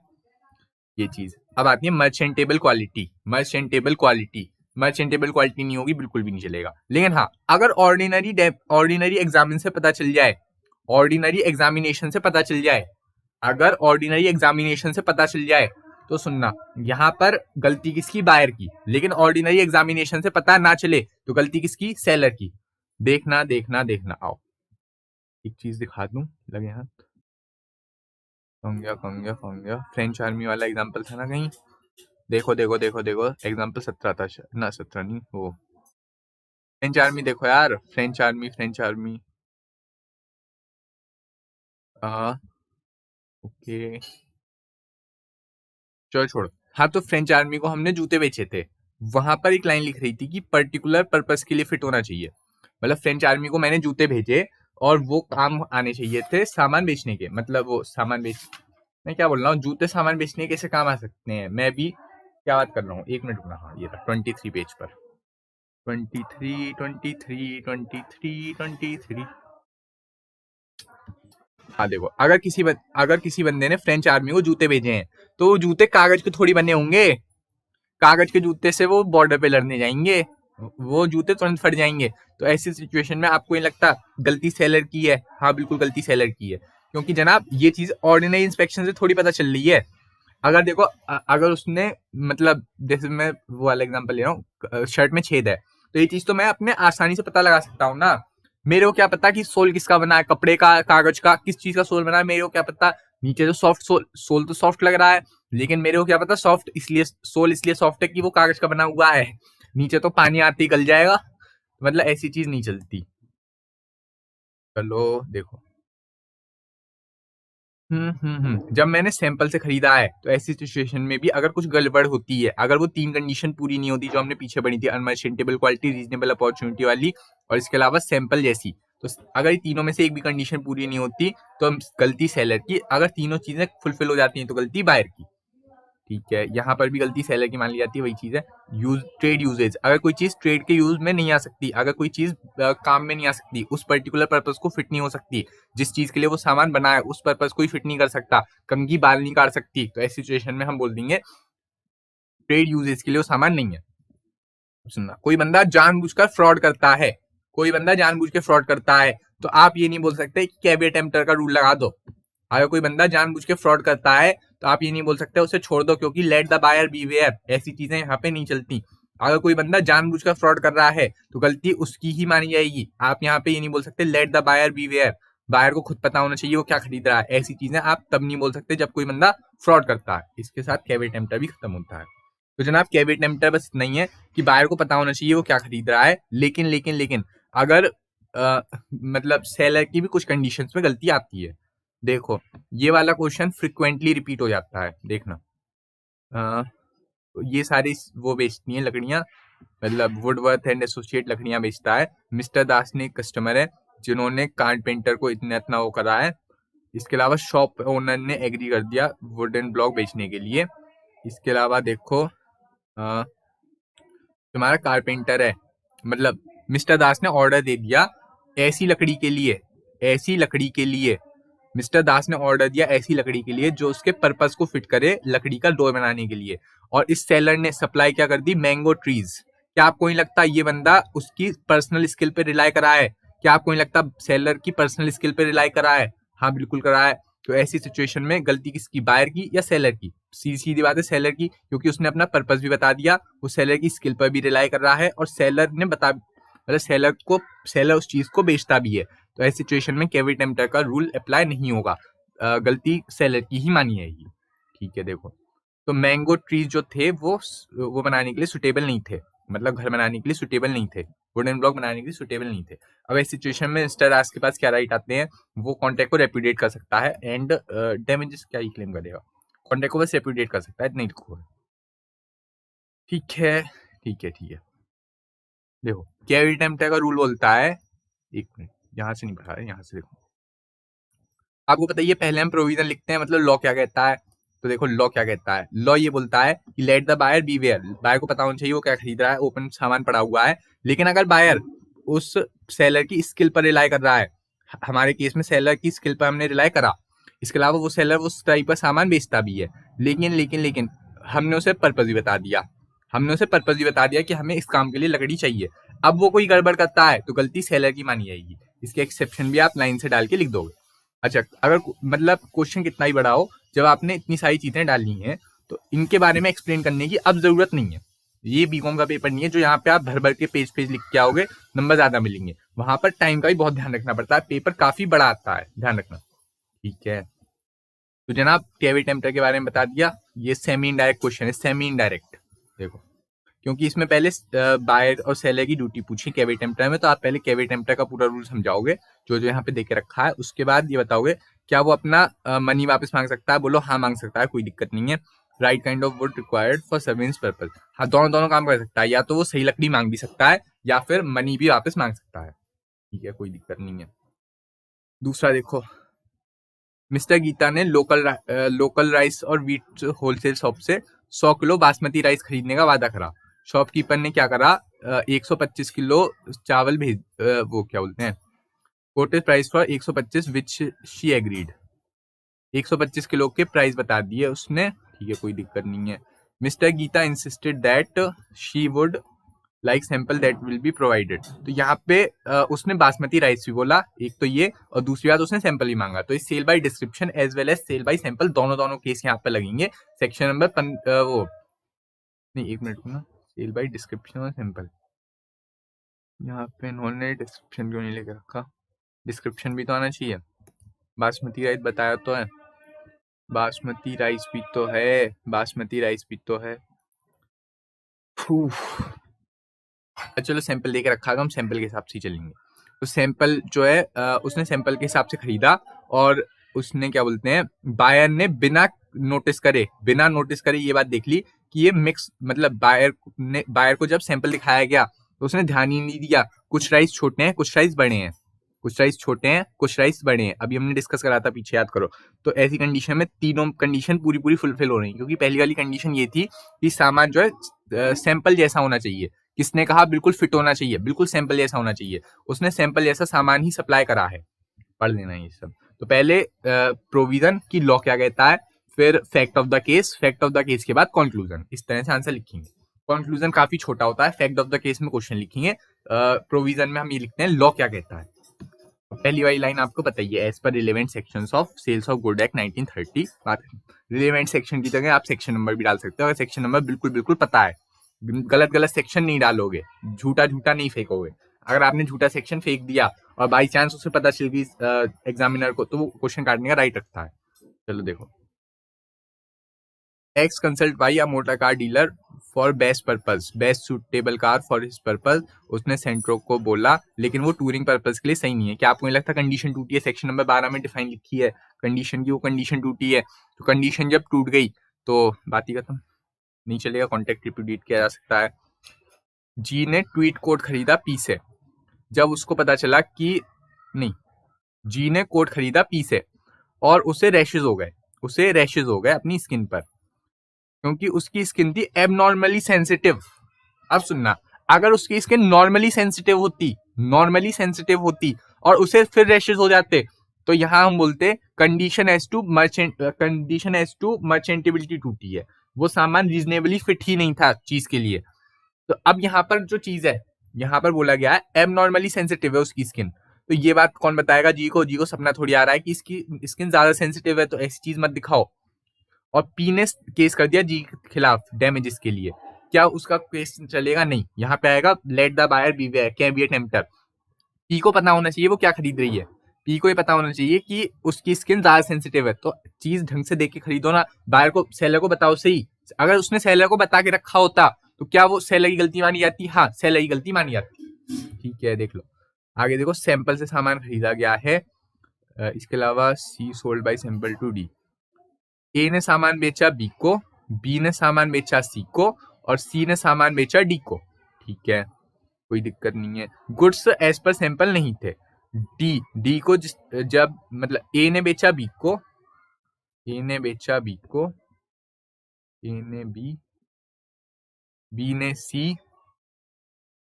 ये चीज। अब आती है मर्चेंटेबल क्वालिटी, मर्चेंटेबल क्वालिटी, मर्चेंटेबल क्वालिटी नहीं होगी बिल्कुल भी नहीं चलेगा। लेकिन हाँ, अगर ऑर्डिनरी एग्जामिन से पता चल जाए, ऑर्डिनरी एग्जामिनेशन से पता चल जाए, अगर ऑर्डिनरी एग्जामिनेशन से पता चल जाए, तो सुनना, यहाँ पर गलती किसकी, बायर की। लेकिन ऑर्डिनरी एग्जामिनेशन से पता ना चले तो गलती किसकी, सेलर की। देखना देखना देखना, आओ एक चीज दिखा दूं, लगे हाथ, कौन गया फ्रेंच आर्मी वाला एग्जाम्पल था ना कहीं, देखो देखो देखो देखो, एग्जाम्पल 17 था ना, 17 नहीं, वो फ्रेंच आर्मी देखो यार, फ्रेंच आर्मी ओके, चलो छोड़ो। हाँ, तो फ्रेंच आर्मी को हमने जूते बेचे थे, वहां पर एक लाइन लिख रही थी कि पर्टिकुलर पर्पस के लिए फिट होना चाहिए, मतलब फ्रेंच आर्मी को मैंने जूते भेजे और वो काम आने चाहिए थे सामान बेचने के, मतलब वो सामान बेच, मैं क्या बोल रहा हूँ, जूते सामान बेचने के कैसे काम आ सकते हैं, मैं भी क्या बात कर रहा हूँ, एक मिनट रुकना। हाँ ये रहा 23 पेज पर, 23 हाँ देखो, अगर किसी बंदे ने फ्रेंच आर्मी को जूते भेजे हैं, तो वो जूते कागज के थोड़ी बने होंगे, कागज के जूते से वो बॉर्डर पे लड़ने जाएंगे, वो जूते तुरंत फट जाएंगे। तो ऐसी सिचुएशन में आपको ये लगता गलती सेलर की है, हाँ बिल्कुल गलती सेलर की है, क्योंकि जनाब ये चीज ऑर्डिनरी इंस्पेक्शन से थोड़ी पता चल रही है। अगर देखो, अगर उसने, मतलब जैसे मैं वो वाला एग्जांपल ले रहा हूँ, शर्ट में छेद है, तो ये चीज तो मैं अपने आसानी से पता लगा सकता हूँ ना। मेरे को क्या पता कि सोल किसका बना है, कपड़े का, कागज का, किस चीज का सोल बना है, मेरे को क्या पता। नीचे तो सॉफ्ट सोल तो सॉफ्ट लग रहा है, लेकिन मेरे को क्या पता सॉफ्ट इसलिए, सोल इसलिए सॉफ्ट है कि वो कागज का बना हुआ है, नीचे तो पानी आते ही गल जाएगा, मतलब ऐसी चीज नहीं चलती। चलो देखो, जब मैंने सैंपल से खरीदा है, तो ऐसी सिचुएशन में भी अगर कुछ गड़बड़ होती है, अगर वो 3 कंडीशन पूरी नहीं होती जो हमने पीछे पढ़ी थी, अनमर्चेंटेबल क्वालिटी, रीजनेबल अपॉर्चुनिटी वाली, और इसके अलावा सैंपल जैसी, तो अगर ये तीनों में से एक भी कंडीशन पूरी नहीं होती तो हम गलती सेलर की, अगर तीनों चीजें फुलफिल हो जाती हैं तो गलती बायर की। ठीक है, यहाँ पर भी गलती सेलर की मान ली जाती है, वही चीज है। ट्रेड यूजेज, अगर कोई चीज ट्रेड के यूज में नहीं आ सकती, अगर कोई चीज काम में नहीं आ सकती, उस पर्टिकुलर पर्पस को फिट नहीं हो सकती, जिस चीज के लिए वो सामान बना है उस पर्पस को ही फिट नहीं कर सकता, कंघी बाल नहीं काट सकती, तो ऐसी सिचुएशन में हम बोल देंगे ट्रेड यूजेज के लिए वो सामान नहीं है। सुनना, कोई बंदा जानबूझकर फ्रॉड करता है, कोई बंदा जानबूझ के फ्रॉड करता है, तो आप ये नहीं बोल सकते कि कैविएट टेम्पटर का रूल लगा दो। अगर कोई बंदा जानबूझ के फ्रॉड करता है तो आप ये नहीं बोल सकते उसे छोड़ दो, क्योंकि लेट द बायर बीवेयर, ऐसी चीजें यहाँ पे नहीं चलती। अगर कोई बंदा जानबूझकर फ्रॉड कर रहा है तो गलती उसकी ही मानी जाएगी। आप यहाँ पे ये नहीं बोल सकते let the buyer beware, buyer को खुद पता होना चाहिए वो क्या खरीद रहा है। ऐसी चीजें आप तब नहीं बोल सकते जब कोई बंदा फ्रॉड करता है। इसके साथ कैविएट टेम्पटर भी खत्म होता है। तो जनाब कैविएट टेम्पटर बस नहीं है कि बायर को पता होना चाहिए वो क्या खरीद रहा है, लेकिन लेकिन लेकिन अगर मतलब सेलर की भी कुछ कंडीशंस में गलती आती है। देखो ये वाला क्वेश्चन फ्रिक्वेंटली रिपीट हो जाता है, देखना। ये सारी वो बेचती हैं लकड़ियां, मतलब वुडवर्थ एंड एसोसिएट लकड़ियां बेचता है। मिस्टर दास ने एक कस्टमर है जिन्होंने कारपेंटर को इतना वो करा है। इसके अलावा शॉप ओनर ने एग्री कर दिया वुडन ब्लॉक बेचने के लिए। इसके अलावा देखो तुम्हारा कारपेंटर है, मतलब मिस्टर दास ने ऑर्डर दे दिया ऐसी लकड़ी के लिए, ऐसी लकड़ी के लिए मिस्टर दास ने ऑर्डर दिया ऐसी लकड़ी के लिए जो उसके पर्पस को फिट करे लकड़ी का डोर बनाने के लिए, और इस सेलर ने सप्लाई क्या कर दी, मैंगो ट्रीज। क्या आपको नहीं लगता ये बंदा उसकी पर्सनल स्किल पे रिलाई करा है? क्या आपको नहीं लगता सेलर की पर्सनल स्किल पे रिलाई करा है? हाँ बिल्कुल करा है। तो ऐसी सिचुएशन में गलती किसकी, बायर की या सेलर की? सीधी बात है सेलर की, क्योंकि उसने अपना पर्पस भी बता दिया, वो सेलर की स्किल पर भी रिलाई कर रहा है, और सेलर ने मतलब सेलर उस चीज को बेचता भी है। तो ऐसी सिचुएशन में कैविएट टेम्पटर का रूल अप्लाई नहीं होगा, गलती सेलर की ही मानी जाएगी। ठीक है, देखो तो मैंगो ट्रीज जो थे वो बनाने के लिए सुटेबल नहीं थे, मतलब घर बनाने के लिए सुटेबल नहीं थे, वुडन ब्लॉक बनाने के लिए सुटेबल नहीं थे। अब इस सिचुएशन में मिस्टर दास के पास क्या राइट आते हैं, वो कॉन्ट्रैक्ट को रेप्यूडिएट कर सकता है एंड डैमेजेस क्या ही क्लेम करेगा, कॉन्ट्रैक्ट को बस रेप्यूडिएट कर सकता है, नहीं लिखो। ठीक है ठीक है ठीक है। देखो कैविएट टेम्पटर का रूल बोलता है, एक मिनट यहाँ से नहीं पढ़ा है, यहाँ से देखो। आपको पता है पहले हम प्रोविजन लिखते हैं, मतलब लॉ क्या कहता है। तो देखो लॉ क्या कहता है, लॉ ये बोलता है कि let the buyer beware, buyer को पता होना चाहिए वो क्या खरीद रहा है, ओपन सामान पड़ा हुआ है। लेकिन अगर बायर उस सेलर की स्किल पर रिलाई कर रहा है, हमारे केस में सेलर की स्किल पर हमने रिलाई करा, इसके अलावा वो सेलर उस टाइप का सामान बेचता भी है, लेकिन लेकिन लेकिन हमने उसे पर्पस भी बता दिया, हमने उसे पर्पस भी बता दिया कि हमें इस काम के लिए लकड़ी चाहिए। अब वो कोई गड़बड़ करता है तो गलती सेलर की मानी जाएगी। इसके एक्सेप्शन भी आप लाइन से डाल के लिख दोगे। अच्छा, अगर मतलब क्वेश्चन कितना ही बड़ा हो, जब आपने इतनी सारी चीजें डालनी है तो इनके बारे में एक्सप्लेन करने की अब जरूरत नहीं है। ये बीकॉम का पेपर नहीं है जो यहाँ पे आप भर भर के पेज पेज लिख के आओगे, नंबर ज्यादा मिलेंगे। वहां पर टाइम का भी बहुत ध्यान रखना पड़ता है, पेपर काफी बड़ा आता है, ध्यान रखना। ठीक है, तो जनाब कैविएट टेम्पटर के बारे में बता दिया। ये सेमी इनडायरेक्ट क्वेश्चन है, सेमी इनडायरेक्ट। देखो क्योंकि इसमें पहले बायर और सेलर की ड्यूटी पूछी कैविएट टेम्पटर में, तो आप पहले कैविएट टेम्पटर का पूरा रूल समझाओगे जो जो यहाँ पे देके रखा है। उसके बाद ये बताओगे क्या वो अपना मनी वापस मांग सकता है, बोलो हाँ मांग सकता है, कोई दिक्कत नहीं है। Right kind of would required for service purpose, हाँ दोनों काम कर सकता है, या तो वो सही लकड़ी मांग भी सकता है या फिर मनी भी वापस मांग सकता है। ठीक है, कोई दिक्कत नहीं है। दूसरा देखो, मिस्टर गीता ने लोकल राइस और वीट होलसेल शॉप से 100 किलो बासमती राइस खरीदने का वादा करा। शॉपकीपर ने क्या करा, 125 किलो चावल भेज, वो क्या बोलते हैं, quoted price for 125 which she agreed, 125 kilo के प्राइस बता दिए उसने। ठीक है, कोई दिक्कत नहीं है। Mister Geeta insisted that she would like sample that will be provided, तो यहाँ पे उसने बासमती राइस भी बोला एक तो ये, और दूसरी बात उसने सैंपल ही मांगा। तो इस sale by description as well as sale by sample दोनों केस यहाँ पे लगेंगे। सेक्शन नंबर वो नहीं, एक मिनट को ना, सेल बाय डिस्क्रिप्शन और सैंपल, यहाँ पे इन्होंने डिस्क्रिप्शन क्यों नहीं लेके रखा, डिस्क्रिप्शन भी तो आना चाहिए। बासमती राइस बताया तो है, बासमती राइस भी तो है, बासमती राइस भी तो है। चलो सैंपल देके रखा है, हम सैंपल के हिसाब से ही चलेंगे। तो सैंपल जो है उसने सैंपल के हिसाब से खरीदा, और उसने क्या बोलते हैं, बायर ने बिना नोटिस करे ये बात देख ली कि ये मिक्स, मतलब बायर को जब सैंपल दिखाया गया तो उसने ध्यान ही नहीं दिया कुछ राइस छोटे हैं कुछ राइस बड़े हैं, कुछ राइस छोटे हैं, कुछ राइस बड़े हैं। अभी हमने डिस्कस करा था, पीछे याद करो। तो ऐसी कंडीशन में तीनों कंडीशन पूरी फुलफिल हो रही है, क्योंकि पहली वाली कंडीशन ये थी कि सामान जो है सैंपल जैसा होना चाहिए। किसने कहा? बिल्कुल फिट होना चाहिए, बिल्कुल सैंपल जैसा होना चाहिए। उसने सैंपल जैसा सामान ही सप्लाई करा है। पढ़ लेना ये सब। तो पहले प्रोविजन की लॉ क्या कहता है, फिर fact of the case, fact of the case के बाद कंक्लूजन। इस तरह से आंसर लिखेंगे। कंक्लूजन काफी छोटा होता है, फैक्ट ऑफ द केस में क्वेश्चन लिखेंगे, प्रोविजन में हम ये लिखते हैं लॉ क्या कहता है। पहली वाली लाइन आपको बताइए, एज पर relevant sections of sales of good act 1930। बात रिलेवेंट सेक्शन की जगह आप सेक्शन नंबर भी डाल सकते हो, अगर सेक्शन नंबर बिल्कुल पता है। गलत सेक्शन नहीं डालोगे, झूठा नहीं फेंकोगे। अगर आपने झूठा सेक्शन फेंक दिया और बाई चांस उसे पता चल गई एग्जामिनर को, तो वो क्वेश्चन काटने का राइट रखता है। चलो देखो, x consult by a motor car dealer for best purpose, best suitable car for his purpose. उसने सेंट्रो को बोला, लेकिन वो टूरिंग पर्पज के लिए सही नहीं है। क्या आपको नहीं लगता कंडीशन टूटी है? सेक्शन नंबर 12 में डिफाइन लिखी है कंडीशन की, वो कंडीशन टूटी है। तो कंडीशन जब टूट गई तो बात ही खत्म, नहीं चलेगा, कॉन्टेक्ट रिपीट किया जा सकता है। जी ने ट्वीट कोड खरीदा पी से, जब उसको पता चला कि नहीं, जी ने कोट खरीदा पी से और उसे रैशेज हो गए अपनी स्किन पर, क्योंकि उसकी स्किन थी एबनॉर्मली सेंसिटिव। अब सुनना, अगर उसकी स्किन नॉर्मली सेंसिटिव होती और उसे फिर रैशेज हो जाते, तो यहां हम बोलते कंडीशन एज टू मर्चेंटेबिलिटी टूटी है, वो सामान रीजनेबली फिट ही नहीं था चीज के लिए। तो अब यहाँ पर जो चीज है, यहाँ पर बोला गया है एबनॉर्मली सेंसिटिव है उसकी स्किन। तो ये बात कौन बताएगा? जी को सपना थोड़ी आ रहा है कि इसकी स्किन ज्यादा सेंसिटिव है, तो ऐसी चीज मत दिखाओ। और पी ने केस कर दिया जी के खिलाफ डैमेजेस के लिए, क्या उसका केस चलेगा? नहीं, यहाँ पे आएगा let the buyer beware, can be a tempter. P को पता होना चाहिए वो क्या खरीद रही है, पी को ये पता होना चाहिए कि उसकी स्किन ज्यादा सेंसिटिव है, तो चीज ढंग से देख के खरीदो ना। बायर को, सेलर को बताओ सही। अगर उसने सेलर को बता के रखा होता तो क्या वो सेलर की गलती मानी जाती? हाँ, सेलर की गलती मानी जाती। ठीक है, देख लो आगे। देखो, सैंपल से सामान खरीदा गया है, इसके अलावा C sold by sample to D. A ने सामान बेचा बी को, बी ने सामान बेचा सी को और सी ने सामान बेचा डी को। ठीक है, कोई दिक्कत नहीं है। गुड्स एज पर सैंपल नहीं थे। डी को जब मतलब ए ने बेचा बी को, ए ने बी ने सी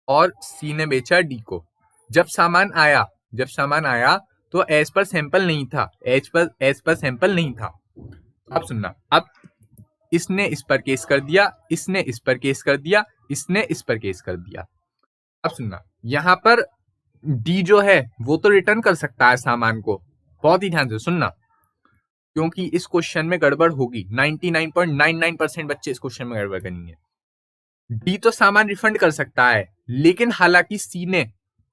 और सी ने बेचा डी को। जब सामान आया तो एज पर सैंपल नहीं था, एज पर सैंपल नहीं था। अब सुनना, अब इसने इस पर केस कर दिया, इसने इस पर केस कर दिया, इसने इस पर केस कर दिया। अब सुनना, यहां पर डी जो है वो तो रिटर्न कर सकता है सामान को, बहुत ही ध्यान से सुनना, क्योंकि इस क्वेश्चन में गड़बड़ होगी। 99.99% बच्चे इस क्वेश्चन में गड़बड़ करेंगे। डी तो सामान रिफंड कर सकता है, लेकिन हालांकि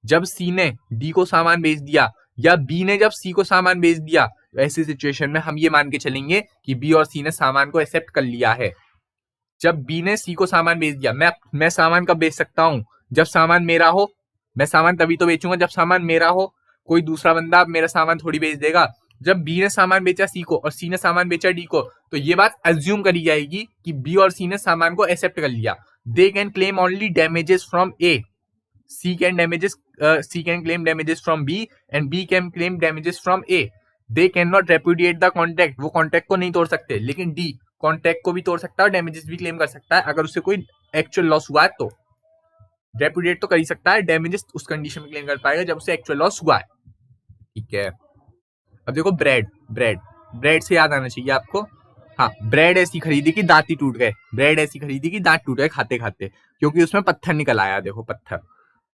जब सी ने डी को सामान बेच दिया या बी ने जब सी को सामान बेच दिया, तो ऐसी सिचुएशन में हम ये मान के चलेंगे कि बी और सी ने सामान को एक्सेप्ट कर लिया है। जब बी ने सी को सामान बेच दिया, मैं सामान कब बेच सकता हूं? जब सामान मेरा हो। मैं सामान तभी तो बेचूंगा जब सामान मेरा हो, कोई दूसरा बंदा मेरा सामान थोड़ी बेच देगा। जब बी ने सामान बेचा सी को और सी ने सामान बेचा डी को, तो ये बात अज्यूम करी जाएगी कि बी और सी ने सामान को एक्सेप्ट कर लिया। They can claim only damages from A, C can claim damages from B and B can claim damages from A. They can not repudiate the contract, वो कॉन्ट्रैक्ट को नहीं तोड़ सकते, लेकिन डी कॉन्ट्रैक्ट को भी तोड़ सकता है और डैमेजेस भी क्लेम कर सकता है। अगर उससे कोई एक्चुअल लॉस हुआ है तो रेपुडिएट तो कर ही सकता है, डैमेजेस उस कंडीशन में क्लेम कर पाएगा जब उसे एक्चुअल लॉस हुआ है। ठीक है, अब देखो ब्रेड से याद आना चाहिए आपको। हाँ, ब्रेड ऐसी खरीदी कि दांत ही टूट गए, ब्रेड ऐसी खरीदी कि दांत टूट गए खाते खाते, क्योंकि उसमें पत्थर निकल आया। देखो पत्थर।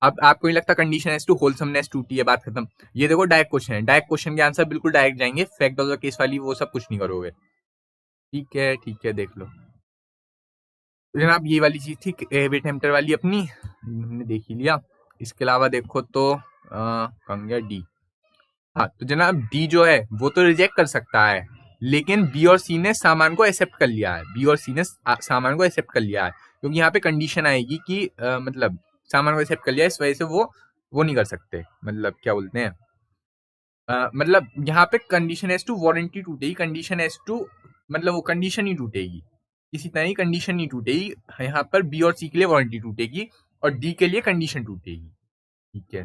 अब आपको नहीं लगता कंडीशन एज टू होलसमनेस टूटी है, बात खत्म। ये देखो डायरेक्ट क्वेश्चन है, डायरेक्ट क्वेश्चन के आंसर बिल्कुल डायरेक्ट जाएंगे, फैक्ट ऑफ द केस वाली वो सब कुछ नहीं करोगे। ठीक है, देख लो जनाब, ये वाली चीज थी वेट हेम्पटर वाली अपनी, हमने देख ही लिया। इसके अलावा देखो तो कम गया डी। हाँ, तो जनाब डी जो है वो तो रिजेक्ट कर सकता है, लेकिन बी और सी ने सामान को एक्सेप्ट कर लिया है, क्योंकि यहाँ पे कंडीशन आएगी कि मतलब सामान को एक्सेप्ट कर लिया, इस वजह से वो नहीं कर सकते, मतलब क्या बोलते हैं, मतलब यहाँ पे कंडीशन एज टू वारंटी टूटेगी, कंडीशन एज टू मतलब वो कंडीशन ही टूटेगी, किसी तरह की कंडीशन नहीं टूटेगी। यहाँ पर बी और सी के लिए वारंटी टूटेगी और डी के लिए कंडीशन टूटेगी। ठीक है,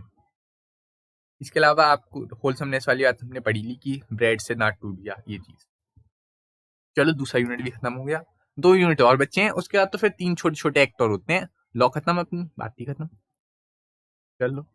इसके अलावा आपको होलसमनेस वाली बात हमने पढ़ी ली कि ब्रेड से ना टूट गया ये चीज। चलो दूसरा यूनिट भी खत्म हो गया, 2 यूनिट और बचे हैं, उसके बाद तो फिर 3 छोटे छोटे एक्ट और होते हैं। लॉ खत्म, अपनी बात ही खत्म। चलो